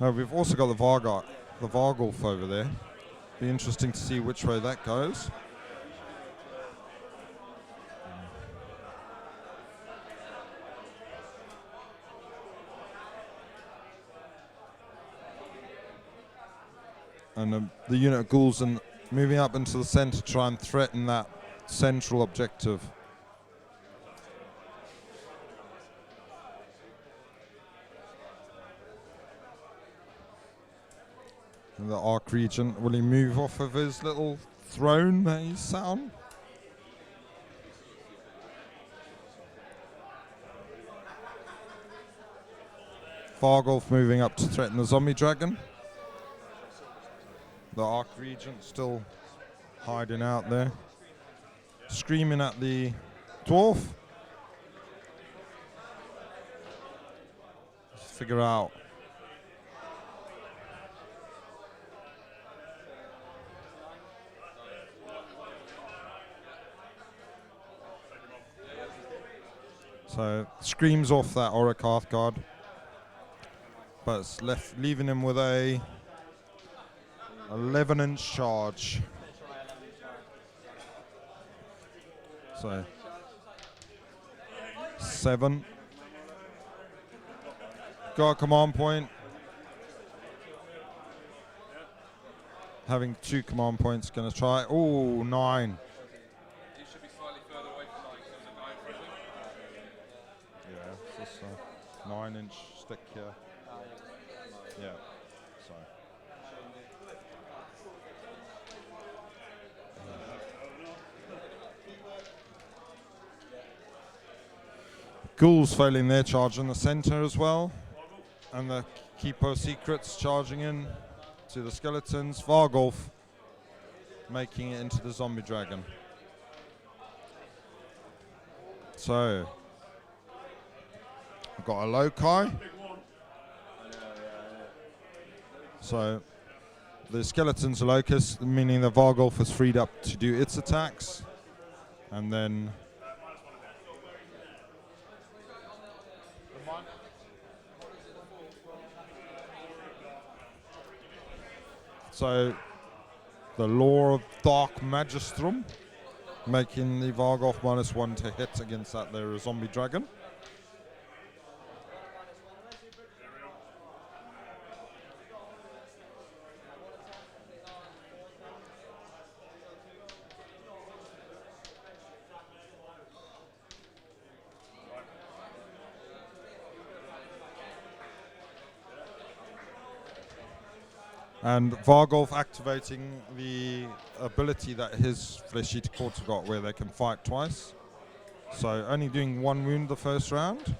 [SPEAKER 1] We've also got the Vargulf over there. Be interesting to see which way that goes. And the unit of ghouls and moving up into the center to try and threaten that central objective. The Arc Regent, will he move off of his little throne that he's sat on? Fargolf moving up to threaten the zombie dragon. The Arc Regent still hiding out there, screaming at the dwarf. Let's figure out. So screams off that Auric Hearthguard, but it's left leaving him with a 11-inch charge. So 7. Got a command point. Having 2 command points, gonna try. Oh, 9.
[SPEAKER 3] He should be slightly further away from 9 because there's a guy in front of him.
[SPEAKER 1] Yeah, it's just a 9-inch stick here. Yeah, so. Ghouls failing their charge in the center as well. And the Keeper Secrets charging in to the skeletons. Vargolf making it into the zombie dragon. So, we've got a Loci. So, the skeletons are Locust, meaning the Vargolf is freed up to do its attacks. And then so the Law of Dark Magistrum, making the Vargolf -1 to hit against that there zombie dragon. And Vargolf activating the ability that his Flesh Eater Courts got, where they can fight twice. So only doing 1 wound the first round.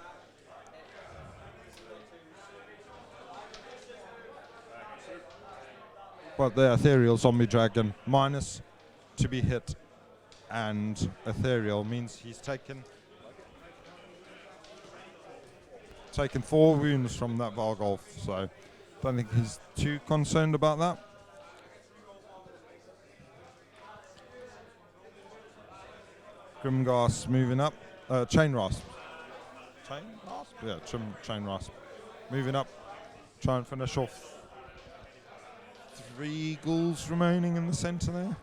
[SPEAKER 1] But the Ethereal Zombie Dragon, minus to be hit, and Ethereal means he's taken 4 wounds from that Vargolf. So don't think he's too concerned about that. Grimgas moving up. Chain Rasp. Chain Rasp? Yeah, Chain Rasp. Moving up. Try and finish off 3 ghouls remaining in the centre there.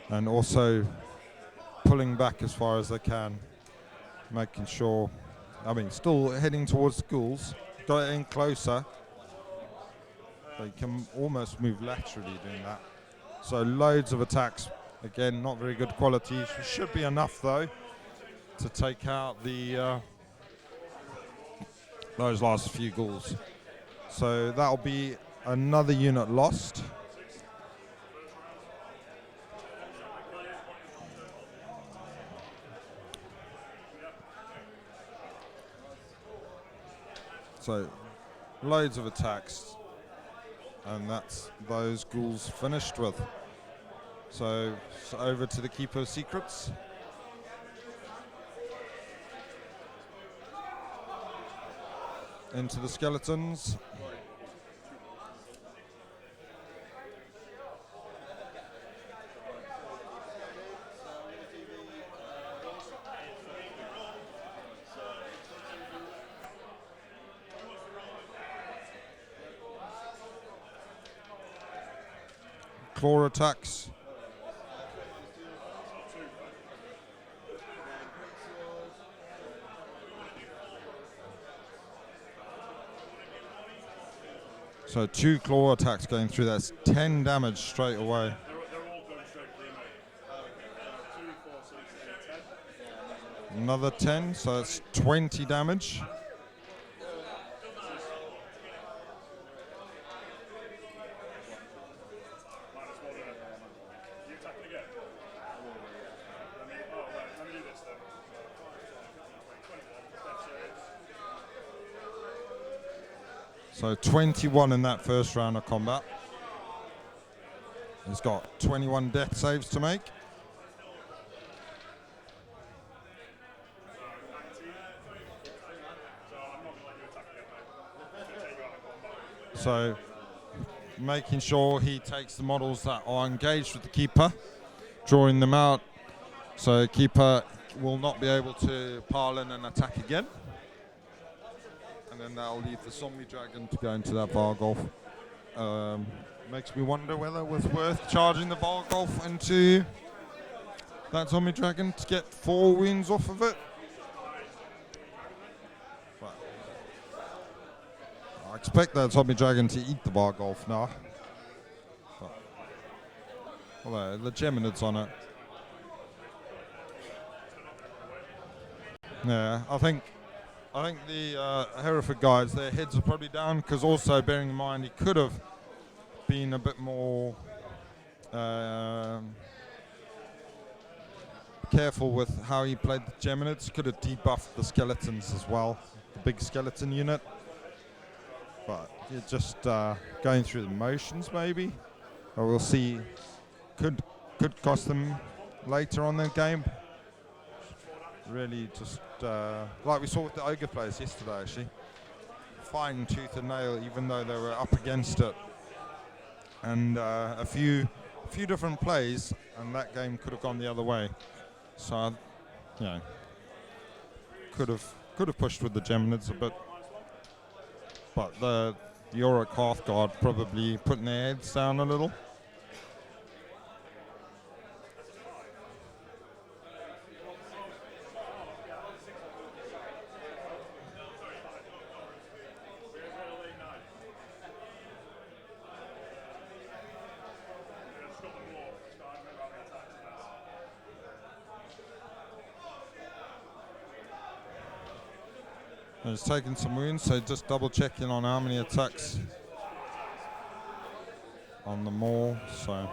[SPEAKER 1] And also pulling back as far as they can, making sure, still heading towards the ghouls, got it in closer. They can almost move laterally doing that. So loads of attacks, again not very good quality, should be enough though to take out the those last few ghouls. So that'll be another unit lost. So, loads of attacks, and that's those ghouls finished with. So over to the Keeper of Secrets. Into the skeletons. Claw attacks. So 2 claw attacks going through, that's 10 damage straight away.
[SPEAKER 2] They're all going straight through, mate.
[SPEAKER 1] Another 10, so it's 20 damage.
[SPEAKER 2] You attack it again. Let me do this then. 21.
[SPEAKER 1] So 21 in that first round of combat. He's got 21 death saves to make. So making sure he takes the models that are engaged with the keeper, drawing them out, so the keeper will not be able to pile in and attack again. And then that'll leave the zombie dragon to go into that Vargolf. Makes me wonder whether it was worth charging the Vargolf into that zombie dragon to get 4 wounds off of it. But I expect that zombie dragon to eat the Vargolf now. But, although the Geminids on it. Yeah, I think the Hereford guys, their heads are probably down, because also bearing in mind he could have been a bit more careful with how he played the Geminids. Could have debuffed the skeletons as well, the big skeleton unit. But you're just going through the motions maybe. Or we'll see. Could cost them later on in the game. Really just like we saw with the Ogre players yesterday actually. Fine tooth and nail even though they were up against it. And a few different plays and that game could have gone the other way. So you know, could have pushed with the Geminids a bit. But the Yorick Hearthguard probably putting their heads down a little. He's taking some wounds, so just double checking on how many attacks on the maul. So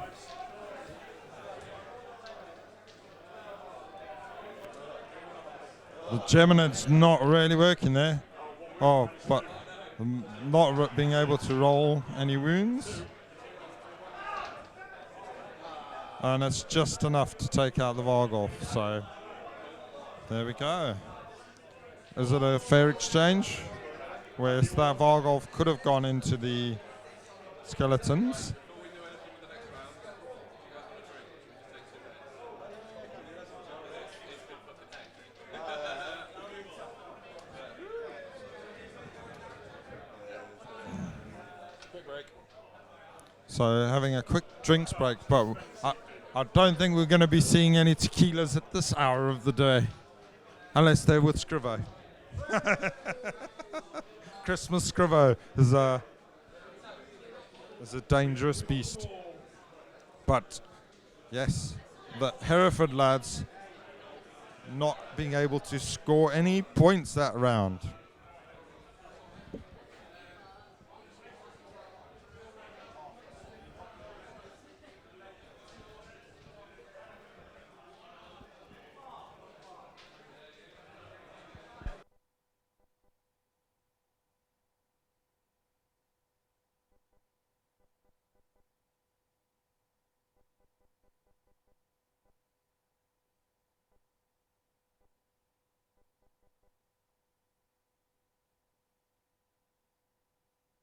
[SPEAKER 1] the Geminid's not really working there. Oh, but not being able to roll any wounds. And it's just enough to take out the Vargolf. So there we go. Is it a fair exchange? Whereas that Vargolf could have gone into the skeletons.
[SPEAKER 3] Quick break.
[SPEAKER 1] So having a quick drinks break, but I don't think we're going to be seeing any tequilas at this hour of the day. Unless they're with Scrivo. Christmas Scrivo is a dangerous beast. But yes, the Hereford lads not being able to score any points that round.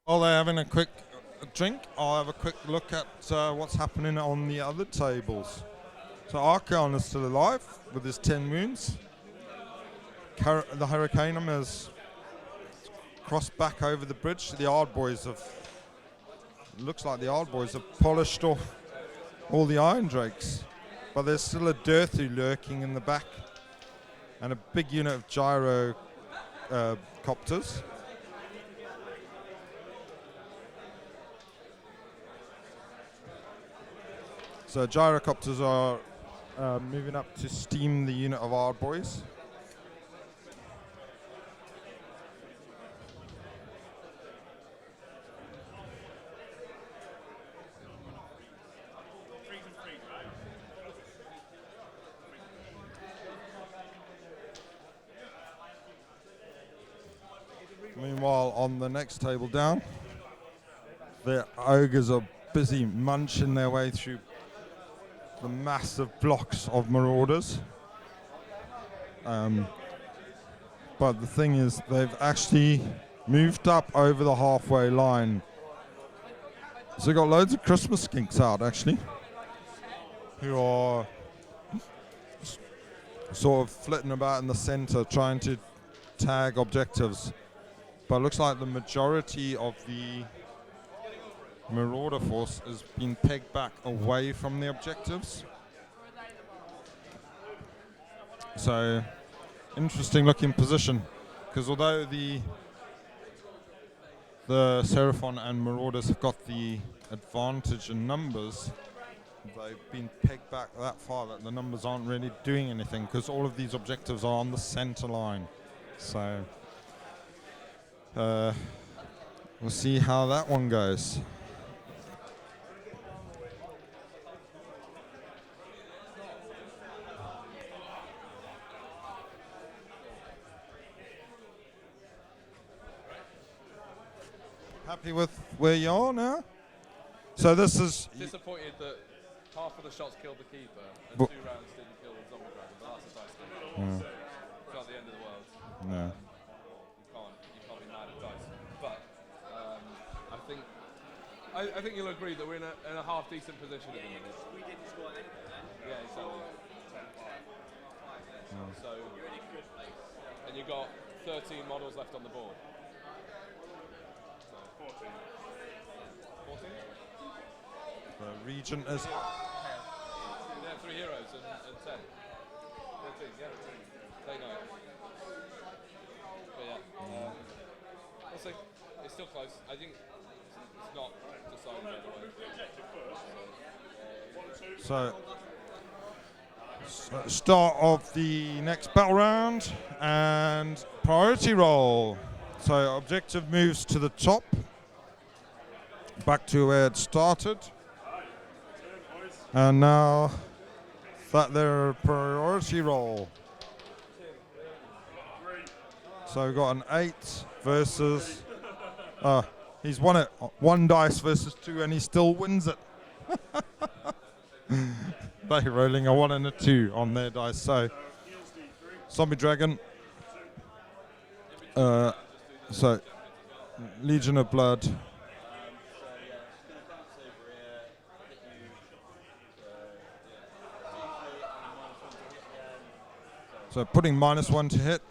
[SPEAKER 1] While they're having a quick drink, I'll have a quick look at what's happening on the other tables. So Archon is still alive with his 10 wounds. The Hurricaneum has crossed back over the bridge. The Ard Boys have, looks like the Ard Boys have polished off all the Iron Drakes. But there's still a Dirthu lurking in the back and a big unit of gyro copters. So gyrocopters are moving up to steam the unit of Ard Boys. Meanwhile, on the next table down, the ogres are busy munching their way through the massive blocks of marauders. But the thing is, they've actually moved up over the halfway line. So we've got loads of Christmas skinks out, actually, who are sort of flitting about in the center trying to tag objectives. But it looks like the majority of the Marauder force has been pegged back away from the objectives. So, interesting looking position, because although the Seraphon and Marauders have got the advantage in numbers, they've been pegged back that far that the numbers aren't really doing anything, because all of these objectives are on the center line. So, we'll see how that one goes. Happy with where you are now? So this is...
[SPEAKER 3] Disappointed that half of the shots killed the keeper and
[SPEAKER 1] Bu-
[SPEAKER 3] 2 rounds didn't kill the zombie dragon, but that's a dice game. It's not the end of the world.
[SPEAKER 1] No.
[SPEAKER 3] You can't be mad at dice. But I think you'll agree that we're in a half decent position at the minute. We didn't score anything. Yeah, exactly. So, and you've got 13 models left on the board. 14?
[SPEAKER 1] The Regent is...
[SPEAKER 3] Yeah, 3 heroes and 10. 13, yeah. They know. But yeah, we'll see. It's still close. I think it's not decided by the way.
[SPEAKER 1] So, start of the next battle round and priority roll. So objective moves to the top, back to where it started. And now that their priority roll. So we've got an 8 versus... he's won it. 1 dice versus 2 and he still wins it. They're rolling a 1 and a 2 on their dice. So Zombie Dragon. So Legion of Blood. So putting -1 to hit.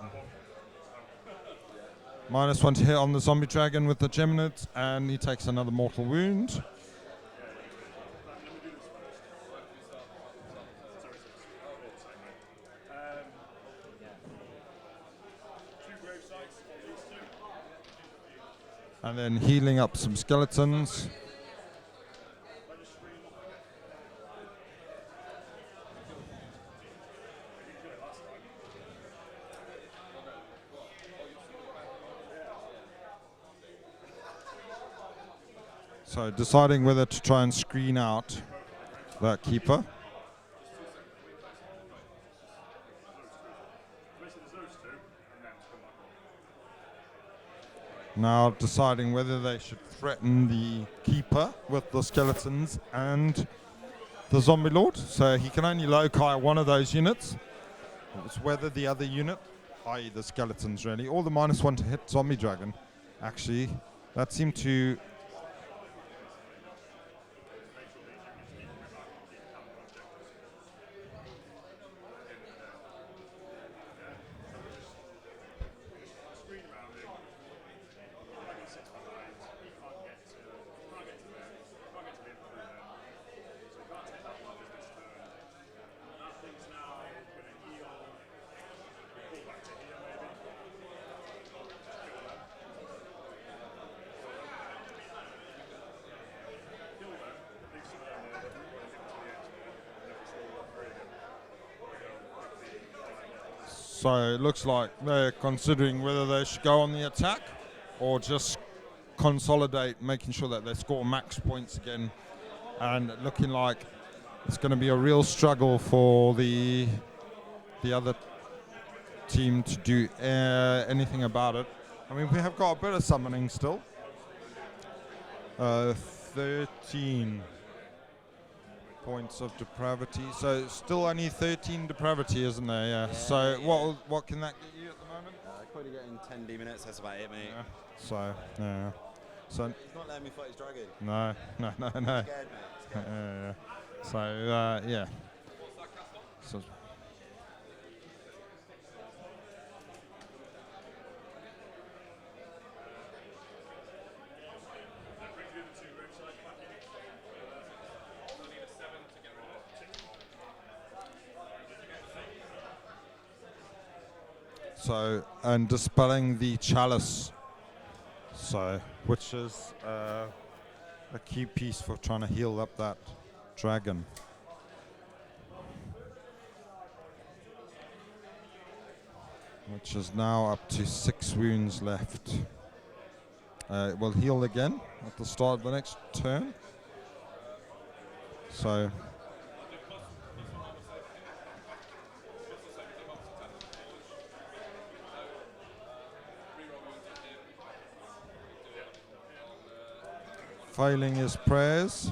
[SPEAKER 1] -1 to hit on the Zombie Dragon with the Geminids, and he takes another mortal wound. And then healing up some skeletons. So deciding whether to try and screen out that keeper. Now deciding whether they should threaten the keeper with the skeletons and the zombie lord. So he can only loci one of those units. It's whether the other unit, i.e. the skeletons really, or the -1 to hit zombie dragon. Actually, that seemed to... So it looks like they're considering whether they should go on the attack or just consolidate, making sure that they score max points again. And looking like it's going to be a real struggle for the other team to do anything about it. I mean, we have got a bit of summoning still. 13 points of depravity. So it's still only 13 depravity, isn't there? Yeah. So what can that get you at the moment?
[SPEAKER 4] Currently getting 10 D minutes, that's about it, mate.
[SPEAKER 1] Yeah. So yeah. So
[SPEAKER 4] He's not letting me fight his dragon.
[SPEAKER 1] no.
[SPEAKER 4] Scared, mate. Scared.
[SPEAKER 1] Yeah. So yeah. So So, and dispelling the chalice, so which is a key piece for trying to heal up that dragon. Which is now up to 6 wounds left. It will heal again at the start of the next turn. So failing his prayers.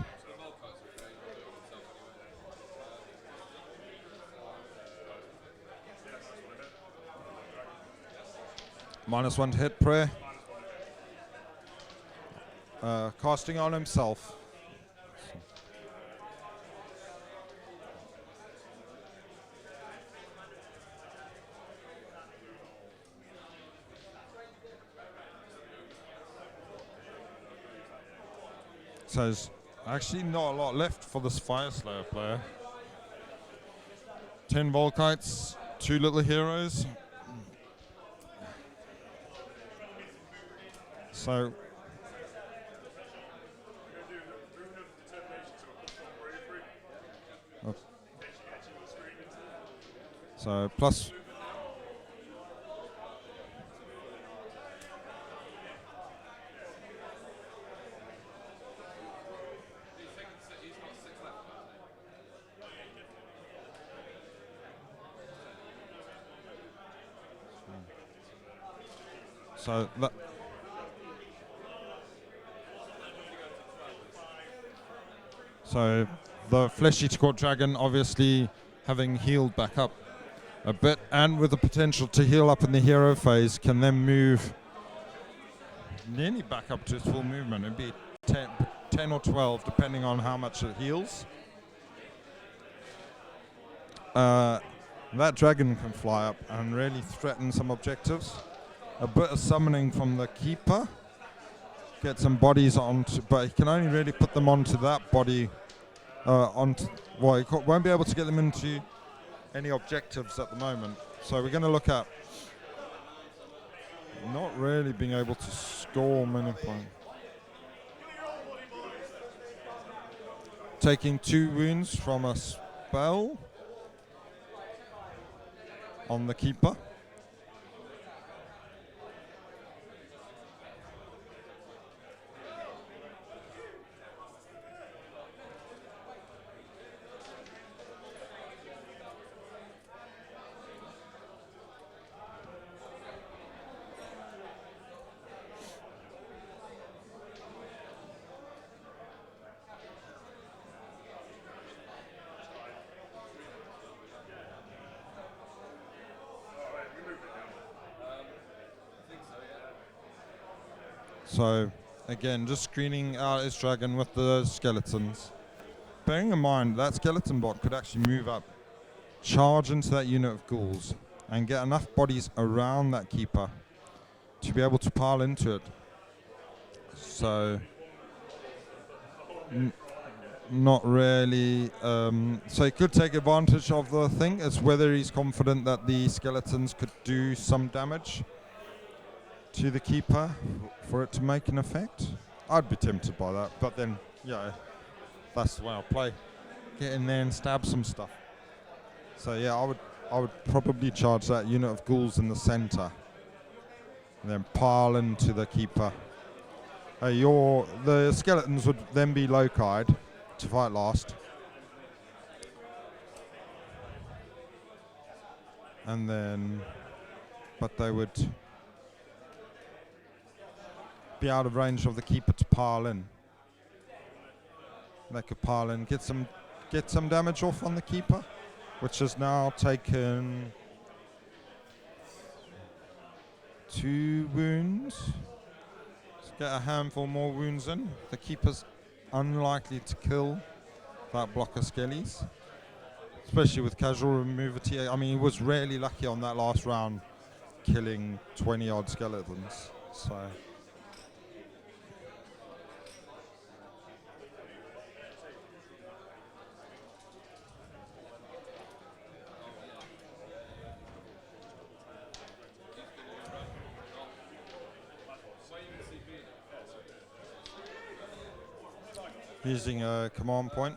[SPEAKER 1] -1 to hit prayer. Casting on himself. So there's actually not a lot left for this Fire Slayer player. 10 Volkites, 2 little heroes. So so plus so that so the Flesh-Eater Court Dragon obviously having healed back up a bit and with the potential to heal up in the hero phase can then move nearly back up to its full movement. It'd be 10 or 12 depending on how much it heals. That dragon can fly up and really threaten some objectives. A bit of summoning from the keeper. Get some bodies onto, but he can only really put them onto that body. Well, he won't be able to get them into any objectives at the moment. So we're going to look at not really being able to score many points. Taking 2 wounds from a spell on the keeper. So again, just screening out his dragon with the skeletons. Bearing in mind that skeleton bot could actually move up, charge into that unit of ghouls, and get enough bodies around that keeper to be able to pile into it. So not really. So he could take advantage of the thing. It's whether he's confident that the skeletons could do some damage to the keeper for it to make an effect. I'd be tempted by that, but then, yeah, that's the way I'll play. Get in there and stab some stuff. So yeah, I would probably charge that unit of ghouls in the center, and then pile into the keeper. The skeletons would then be loci to fight last, and then, but they would be out of range of the keeper to pile in. They could pile in, get some damage off on the keeper, which has now taken 2 wounds. Let's get a handful more wounds in. The keeper's unlikely to kill that block of skellies, especially with casual remover TA. I mean, he was really lucky on that last round, killing 20 odd skeletons. So. Using a command point.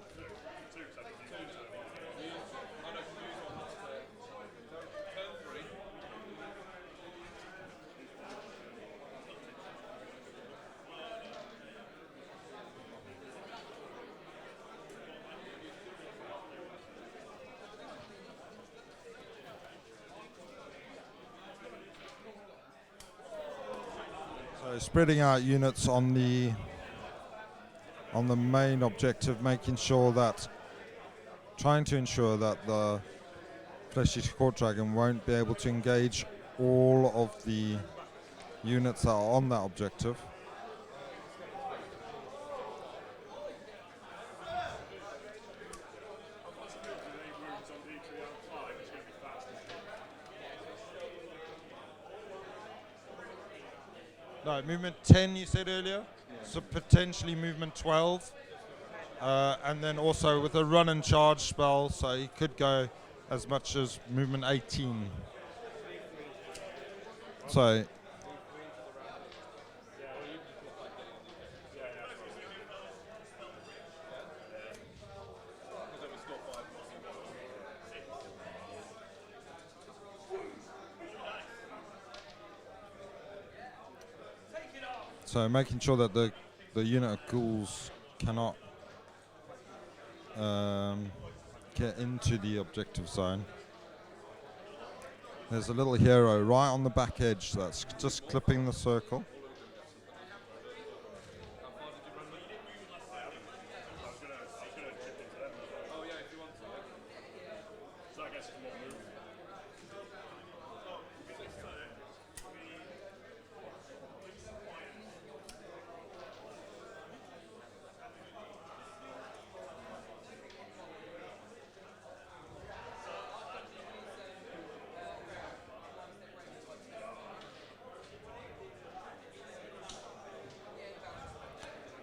[SPEAKER 1] So spreading out units on the main objective, trying to ensure that the fleshy court dragon won't be able to engage all of the units that are on that objective. No, movement 10 you said earlier, so potentially movement 12. And then also with a run and charge spell, so he could go as much as movement 18. So making sure that the unit of ghouls cannot get into the objective zone. There's a little hero right on the back edge that's just clipping the circle.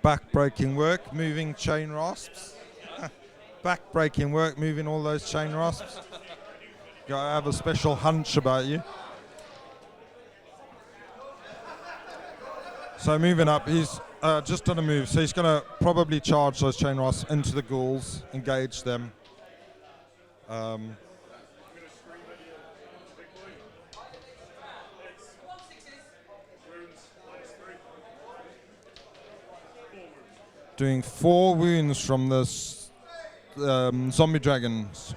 [SPEAKER 1] Back-breaking work, moving chain rasps. Back-breaking work, moving all those chain rasps. Gotta have a special hunch about you. So moving up, he's just done a move, so he's gonna probably charge those chain rasps into the ghouls, engage them. Doing 4 wounds from this zombie dragon's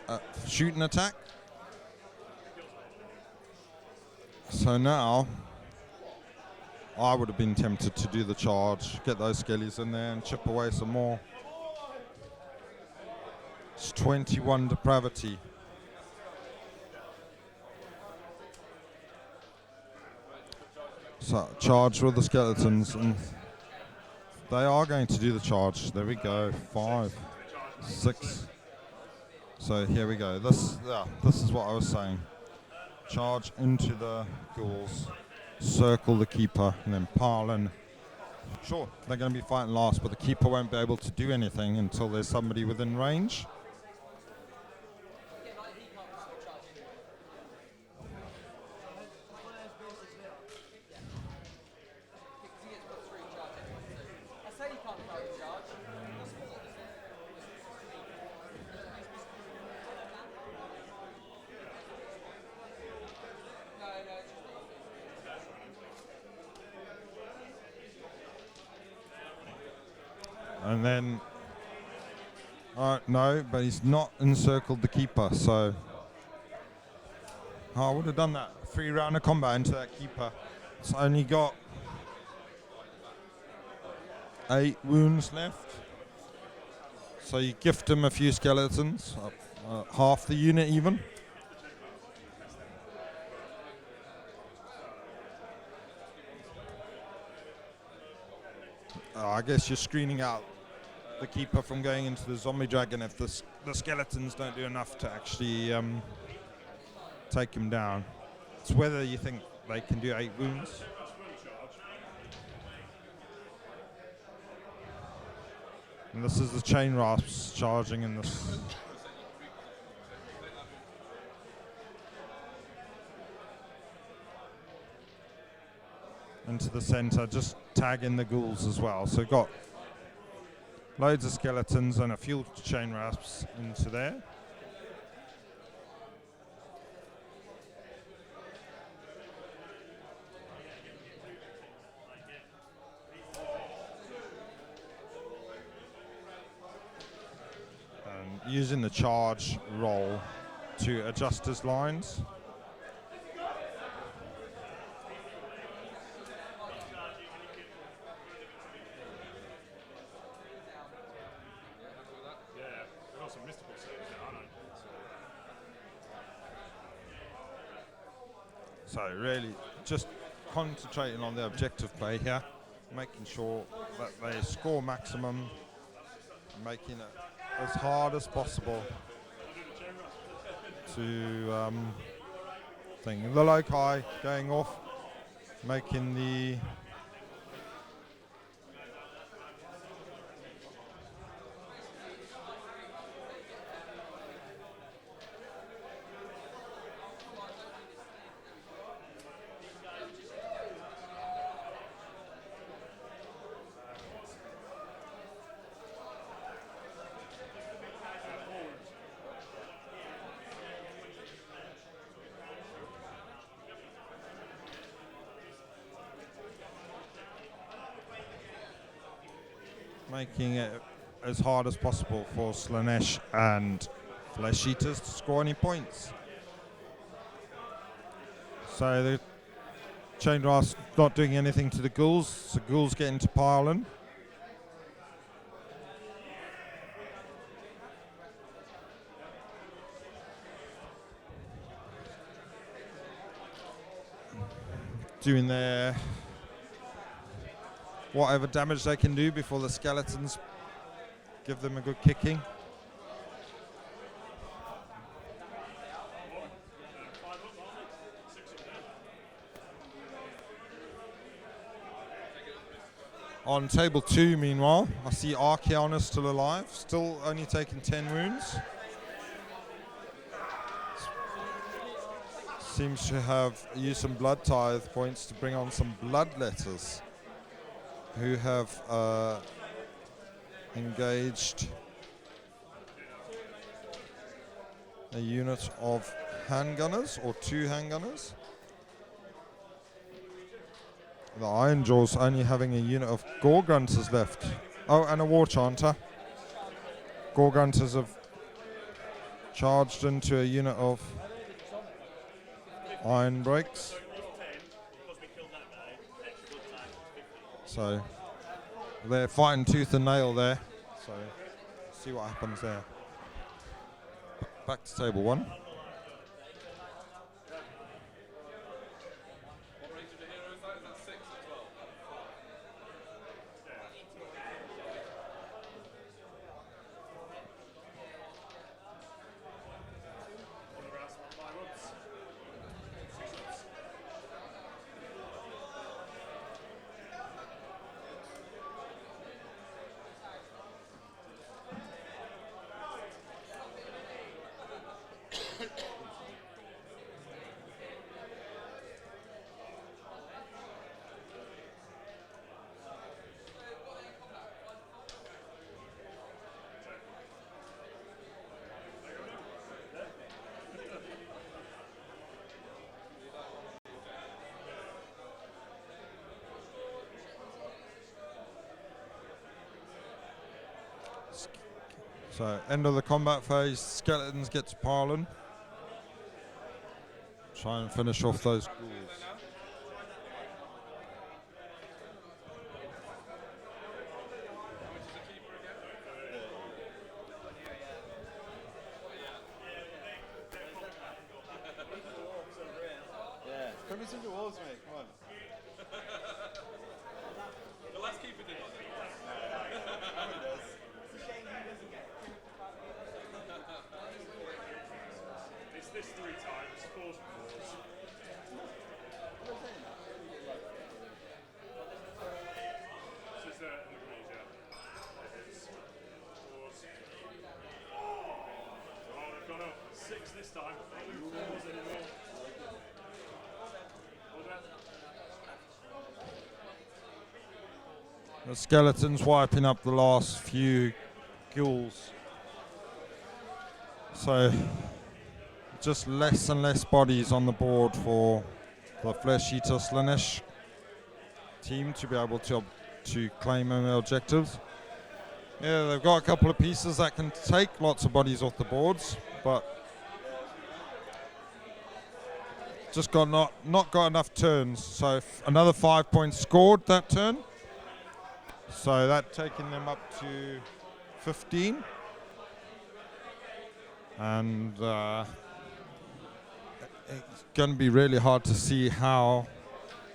[SPEAKER 1] shooting attack. So now, I would have been tempted to do the charge, get those skellies in there and chip away some more. It's 21 depravity. So charge with the skeletons, and they are going to do the charge. There we go. 5, 6. So here we go. This is what I was saying. Charge into the ghouls, circle the keeper, and then pile in. Sure, they're going to be fighting last, but the keeper won't be able to do anything until there's somebody within range. And then, no, but he's not encircled the keeper, so I would have done that 3 round of combat into that keeper. It's only got 8 wounds left. So you gift him a few skeletons, half the unit even. I guess you're screening out the keeper from going into the zombie dragon if the skeletons don't do enough to actually take him down. It's whether you think they can do 8 wounds. And this is the chain rasps charging in this. Into the center, just tag in the ghouls as well. So we've got loads of skeletons and a few chain rasps into there. And using the charge roll to adjust his lines.
[SPEAKER 2] Yeah, they've got some mystical saves now, aren't they?
[SPEAKER 1] So really just concentrating on the objective play here, making sure that they score maximum, making it as hard as possible to thing. The loci going off, making the making it as hard as possible for Slanesh and Flesh Eaters to score any points. So the Chain Rasp not doing anything to the ghouls, so ghouls get into piling. Doing their whatever damage they can do before the skeletons give them a good kicking. On table 2, meanwhile, I see Archeon still alive, still only taking 10 wounds. Seems to have used some blood tithe points to bring on some bloodletters who have engaged a unit of handgunners, or 2 handgunners. The Iron Jaws only having a unit of Gore Grunters left. Oh, and a War Chanter. Gore Grunters have charged into a unit of Iron Breaks. So they're fighting tooth and nail there. So see what happens there. Back to table 1.
[SPEAKER 3] What range of the hero is that? Is that 6 or 12?
[SPEAKER 1] So end of the combat phase, skeletons get to piling. Try and finish off those ghouls.
[SPEAKER 4] me some rewards, mate. Come on.
[SPEAKER 3] The last keeper did it.
[SPEAKER 4] He does.
[SPEAKER 2] It's this 3 times, pause and pause. So it's there in the greens, yeah. It is. Pause. Oh, they've gone up. 6 this time. Not doing 4s anymore. Hold that.
[SPEAKER 1] The skeleton's wiping up the last few ghouls. So just less and less bodies on the board for the Flesh Eater Slanesh team to be able to claim their objectives. Yeah, they've got a couple of pieces that can take lots of bodies off the boards, but just not got enough turns. So another 5 points scored that turn. So that taking them up to 15. And it's going to be really hard to see how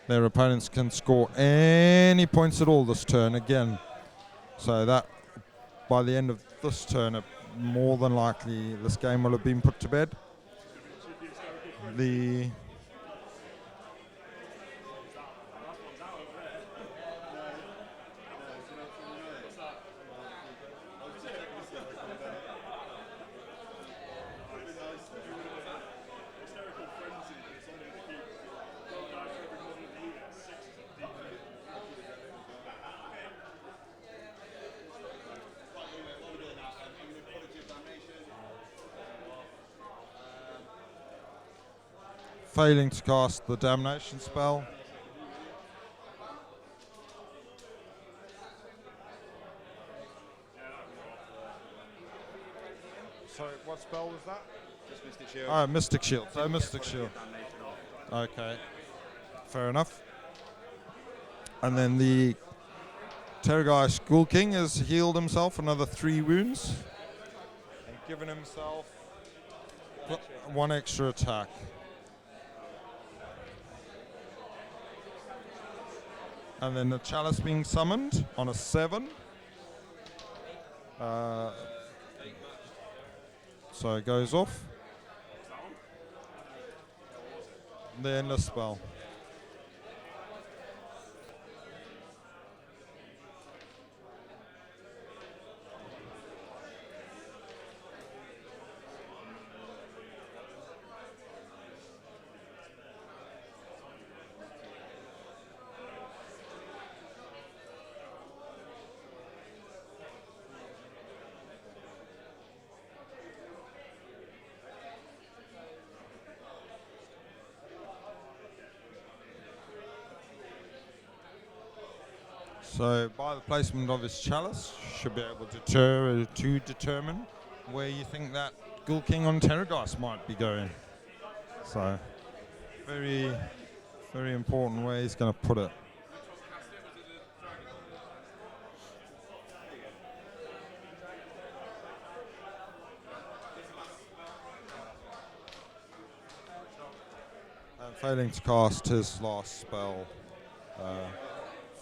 [SPEAKER 1] their opponents can score any points at all this turn again. So that by the end of this turn, more than likely this game will have been put to bed. The
[SPEAKER 2] Hysterical frenzy that's on the other keeper. Well, guys, every model of the unit, 6 is a deep hit.
[SPEAKER 1] failing to cast the damnation spell. Sorry, what spell was that?
[SPEAKER 4] Just Mystic Shield.
[SPEAKER 1] Oh, Mystic Shield. So Mystic Shield.
[SPEAKER 4] Damnation off.
[SPEAKER 1] Okay, fair enough. And then the Terragai School King has healed himself another 3 wounds and given himself 1 extra attack. And then the Chalice being summoned on a 7. So it goes off. The Endless Spell. So by the placement of his chalice, should be able to determine where you think that Ghoul King on Terragast might be going. So very, very important where he's going to put it. And failing to cast his last spell.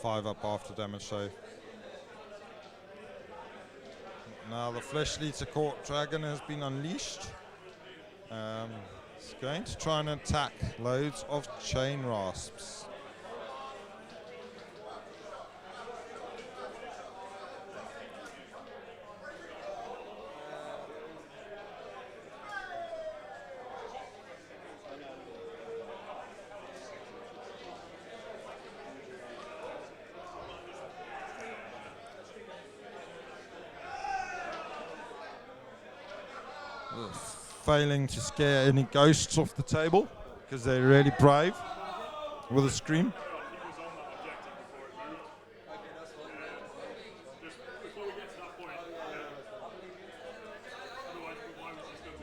[SPEAKER 1] 5 up after damage save. Now the Flesh Eater Court Dragon has been unleashed. It's going to try and attack loads of Chain Rasps. Failing to scare any ghosts off the table because they're really brave with a scream.
[SPEAKER 2] He was on that objective before it moved. Just before we get to that point, otherwise, why was he stood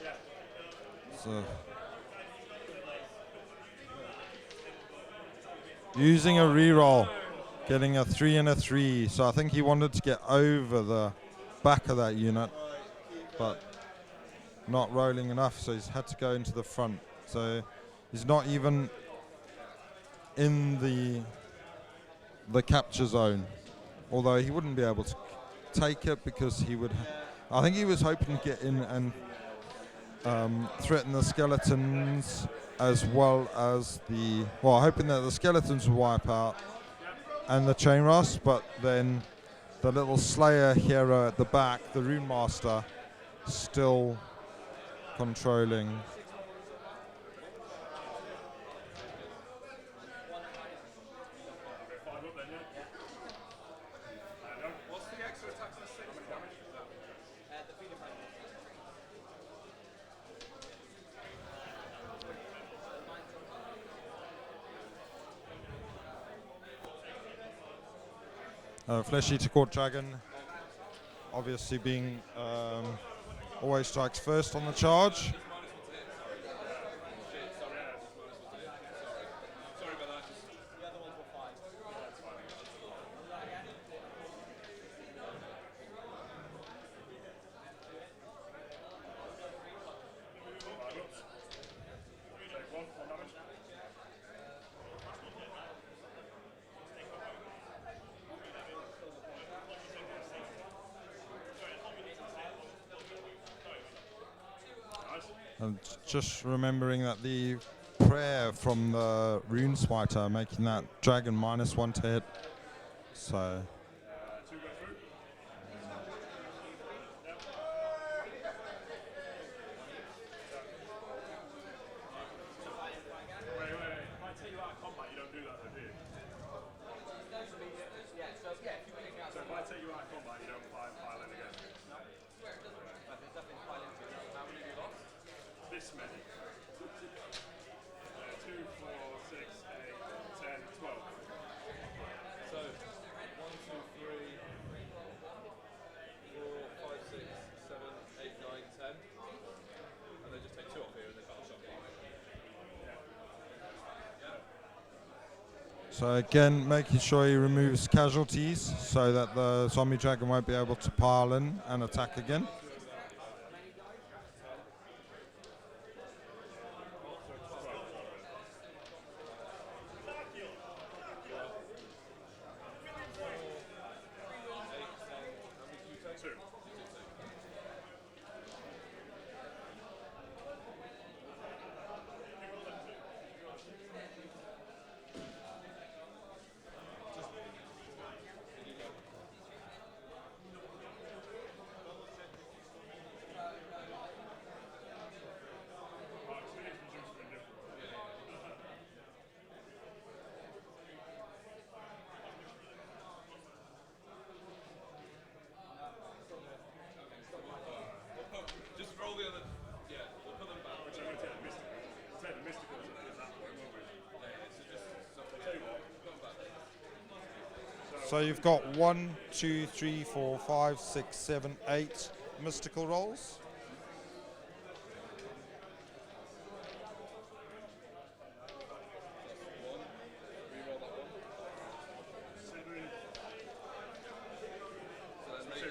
[SPEAKER 2] there?
[SPEAKER 1] So using a reroll, getting a 3 and a 3. So I think he wanted to get over the back of that unit, but not rolling enough, so he's had to go into the front. So he's not even in the capture zone, although he wouldn't be able to take it because he would. I think he was hoping to get in and threaten the skeletons as well as hoping that the skeletons would wipe out and the chain rust, but then the little Slayer hero at the back, the Rune Master, still controlling.
[SPEAKER 3] What's the extra attack for 6?
[SPEAKER 1] Flesh Eater Court Dragon, obviously being always strikes first on the charge.
[SPEAKER 3] Sorry about that.
[SPEAKER 2] Take one damage.
[SPEAKER 1] And just remembering that the prayer from the Rune Smiter making that dragon -1 to hit. So
[SPEAKER 2] Two go through. Wait. If I take you out of combat, you don't do that, though, do you? So if I take you out of combat, you don't pile in again. This many. 2, 4, 6, 8, 10, 12.
[SPEAKER 3] So, 1, 2, 3, 4, 5, 6, 7, 8, 9, 10. And they just take 2 off here and they cut the shot.
[SPEAKER 1] So again, making sure he removes casualties so that the zombie dragon won't be able to pile in and attack again.
[SPEAKER 3] Just roll the other. Yeah, we'll put them back.
[SPEAKER 2] Which I'm going to take the mystical. We'll take the mysticals at that point, won't we?
[SPEAKER 1] So you've got 1, 2, 3, 4, 5, 6, 7, 8 mystical rolls.
[SPEAKER 3] Reroll that one.
[SPEAKER 2] 7.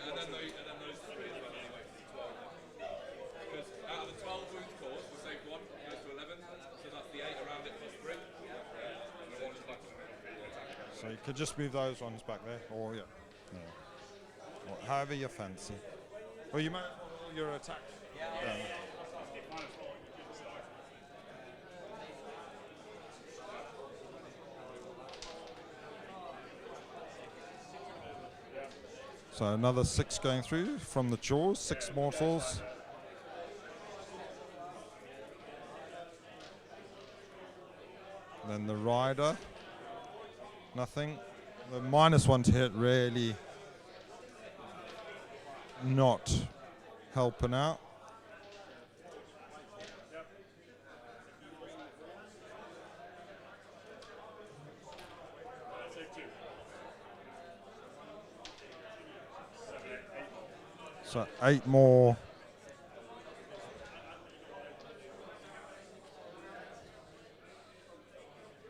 [SPEAKER 3] And then those 3 as well anyway. 12. Because out of the 12 wounds caused, we saved 1, goes to 11. So that's the 8 around it plus 3. And the 1 is back to the attack.
[SPEAKER 1] So you could just move those ones back there, or or however you fancy. Or you might roll your attack. So another 6 going through from the jaws, 6 mortals. Then the rider, nothing. The -1 to hit really not helping out.
[SPEAKER 2] Take 2. 7, 8 more.
[SPEAKER 1] So 8 more.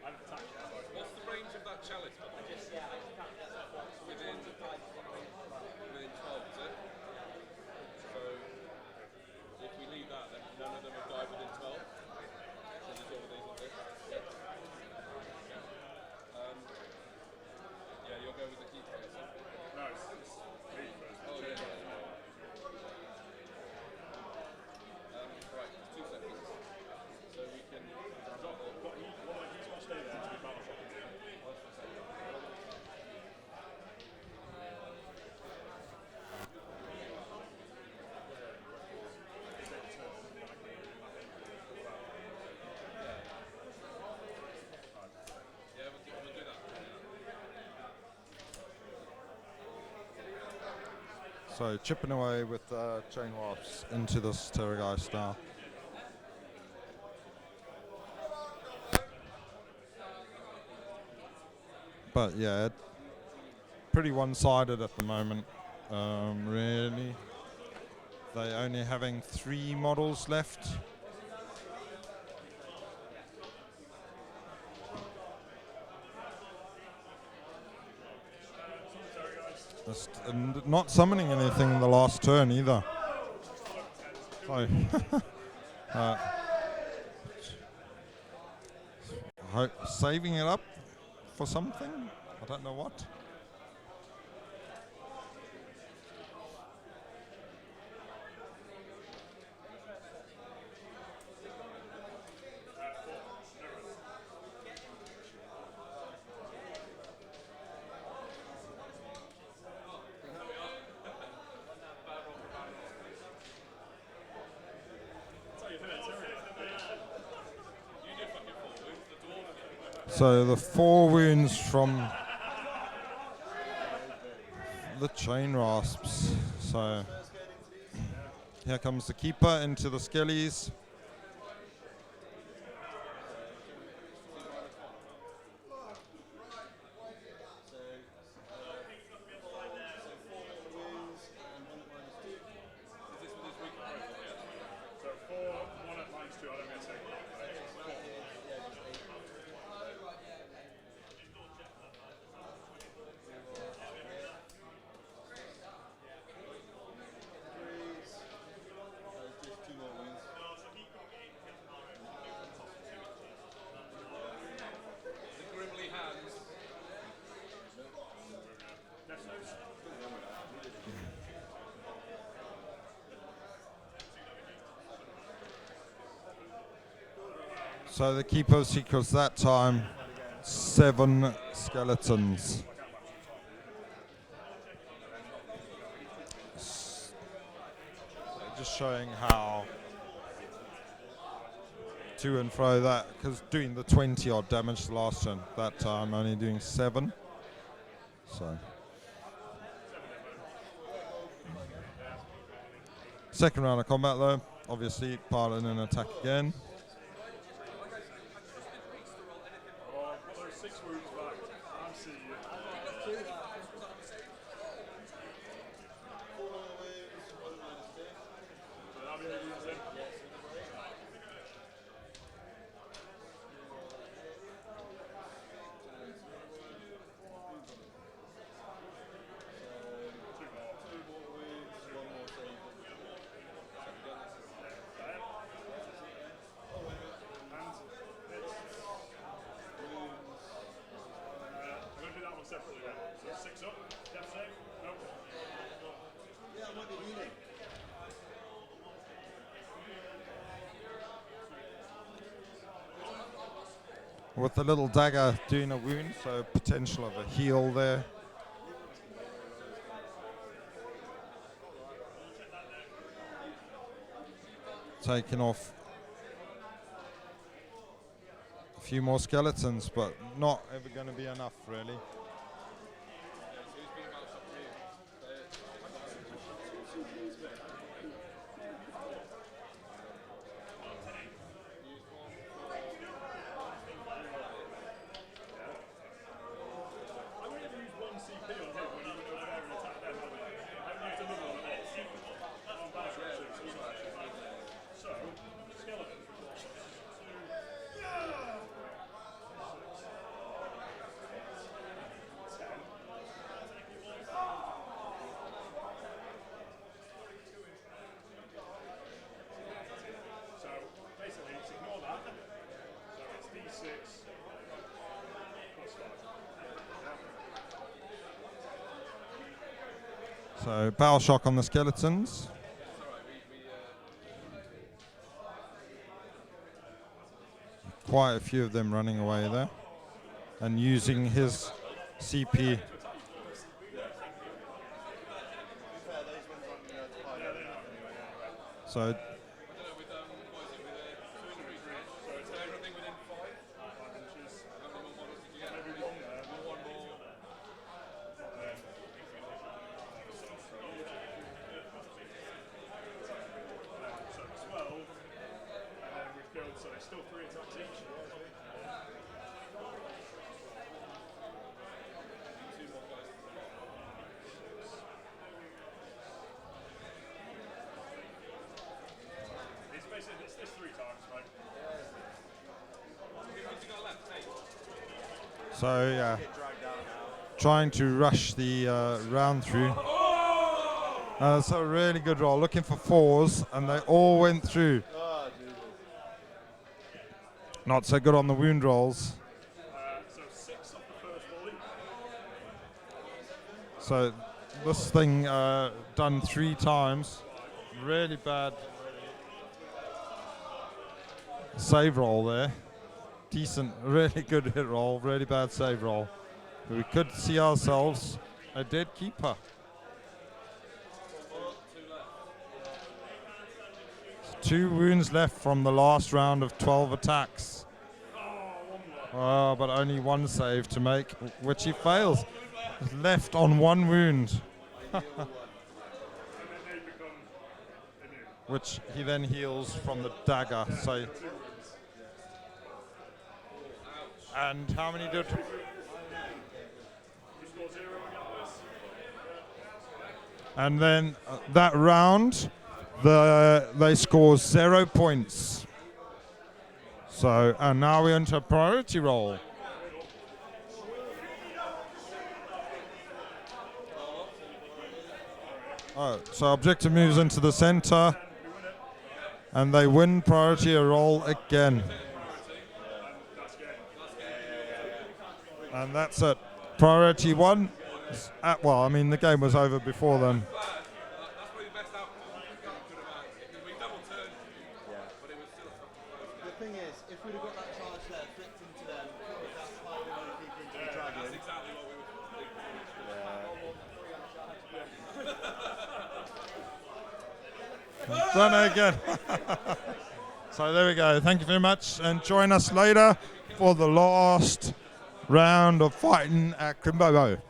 [SPEAKER 2] I haven't attacked yet, so
[SPEAKER 3] What's the range of that chalice? Within 12, is it? So if we leave that
[SPEAKER 1] So chipping away with chain wasps into this Terrorgeist now. But yeah, pretty one-sided at the moment. Really, they only having 3 models left. And not summoning anything in the last turn either. So, saving it up for something? I don't know what. So the 4 wounds from the chain rasps. So here comes the keeper into the skellies.
[SPEAKER 2] So 4, 1 at -2, I don't get taken.
[SPEAKER 4] Just 2 more wins.
[SPEAKER 3] The Grimly hands.
[SPEAKER 1] So the keeper sequels that time 7 skeletons. Just showing how to and fro that, because doing the 20 odd damage the last turn, that time only doing 7. So second round of combat though, obviously piling an attack again.
[SPEAKER 2] Well, put those 6 wounds back. I'm seeing you.
[SPEAKER 4] 4 more wins, 1 -2.
[SPEAKER 2] So that'll be 8 wounds in. I'm going to do that one separately then. So 6 up, death save. Nope.
[SPEAKER 4] Yeah, I might be healing.
[SPEAKER 1] With the little dagger doing a wound, so potential of a heal there. Taking off a few more skeletons, but not ever going to be enough really.
[SPEAKER 2] I'm going to use 1 CP on him when he went over there and attacked them. I haven't used another one at all. On battle so, skeleton. 10. So, basically, just ignore that. So it's D6 plus 5.
[SPEAKER 1] So battle shock on the skeletons. Quite a few of them running away there and using his CP. So So yeah,
[SPEAKER 4] Get dragged out now.
[SPEAKER 1] trying to rush the round through. So really good roll, looking for fours, and they all went through.
[SPEAKER 4] Oh, Jesus.
[SPEAKER 1] Not so good on the wound rolls.
[SPEAKER 2] So 6 off the first volley.
[SPEAKER 1] So this thing done 3 times. Really bad save roll there. Decent, really good hit roll, really bad save roll. We could see ourselves a dead keeper. 2 wounds left from the last round of 12 attacks. Oh, but only 1 save to make, which he fails. Left on 1 wound,
[SPEAKER 2] And then they become immune.
[SPEAKER 1] which he then heals from the dagger. So, and how many did?
[SPEAKER 2] You score 0 against this.
[SPEAKER 1] And then that round, they score 0 points. So, and now we enter priority roll. Oh, so objective moves into the center, and they win priority roll again. And that's it. Priority 1. Well, I mean, the game was over before then.
[SPEAKER 3] That's probably the best outcome could have had. Because we double turned, but it was still a fucking close game.
[SPEAKER 4] The thing is, if we'd have got that charge there, flicked into them, with that high one keeper into the dragon.
[SPEAKER 3] That's exactly what we were thinking.
[SPEAKER 1] Done it again. So there we go. Thank you very much, and join us later for the last round of fighting at Chrimbobo.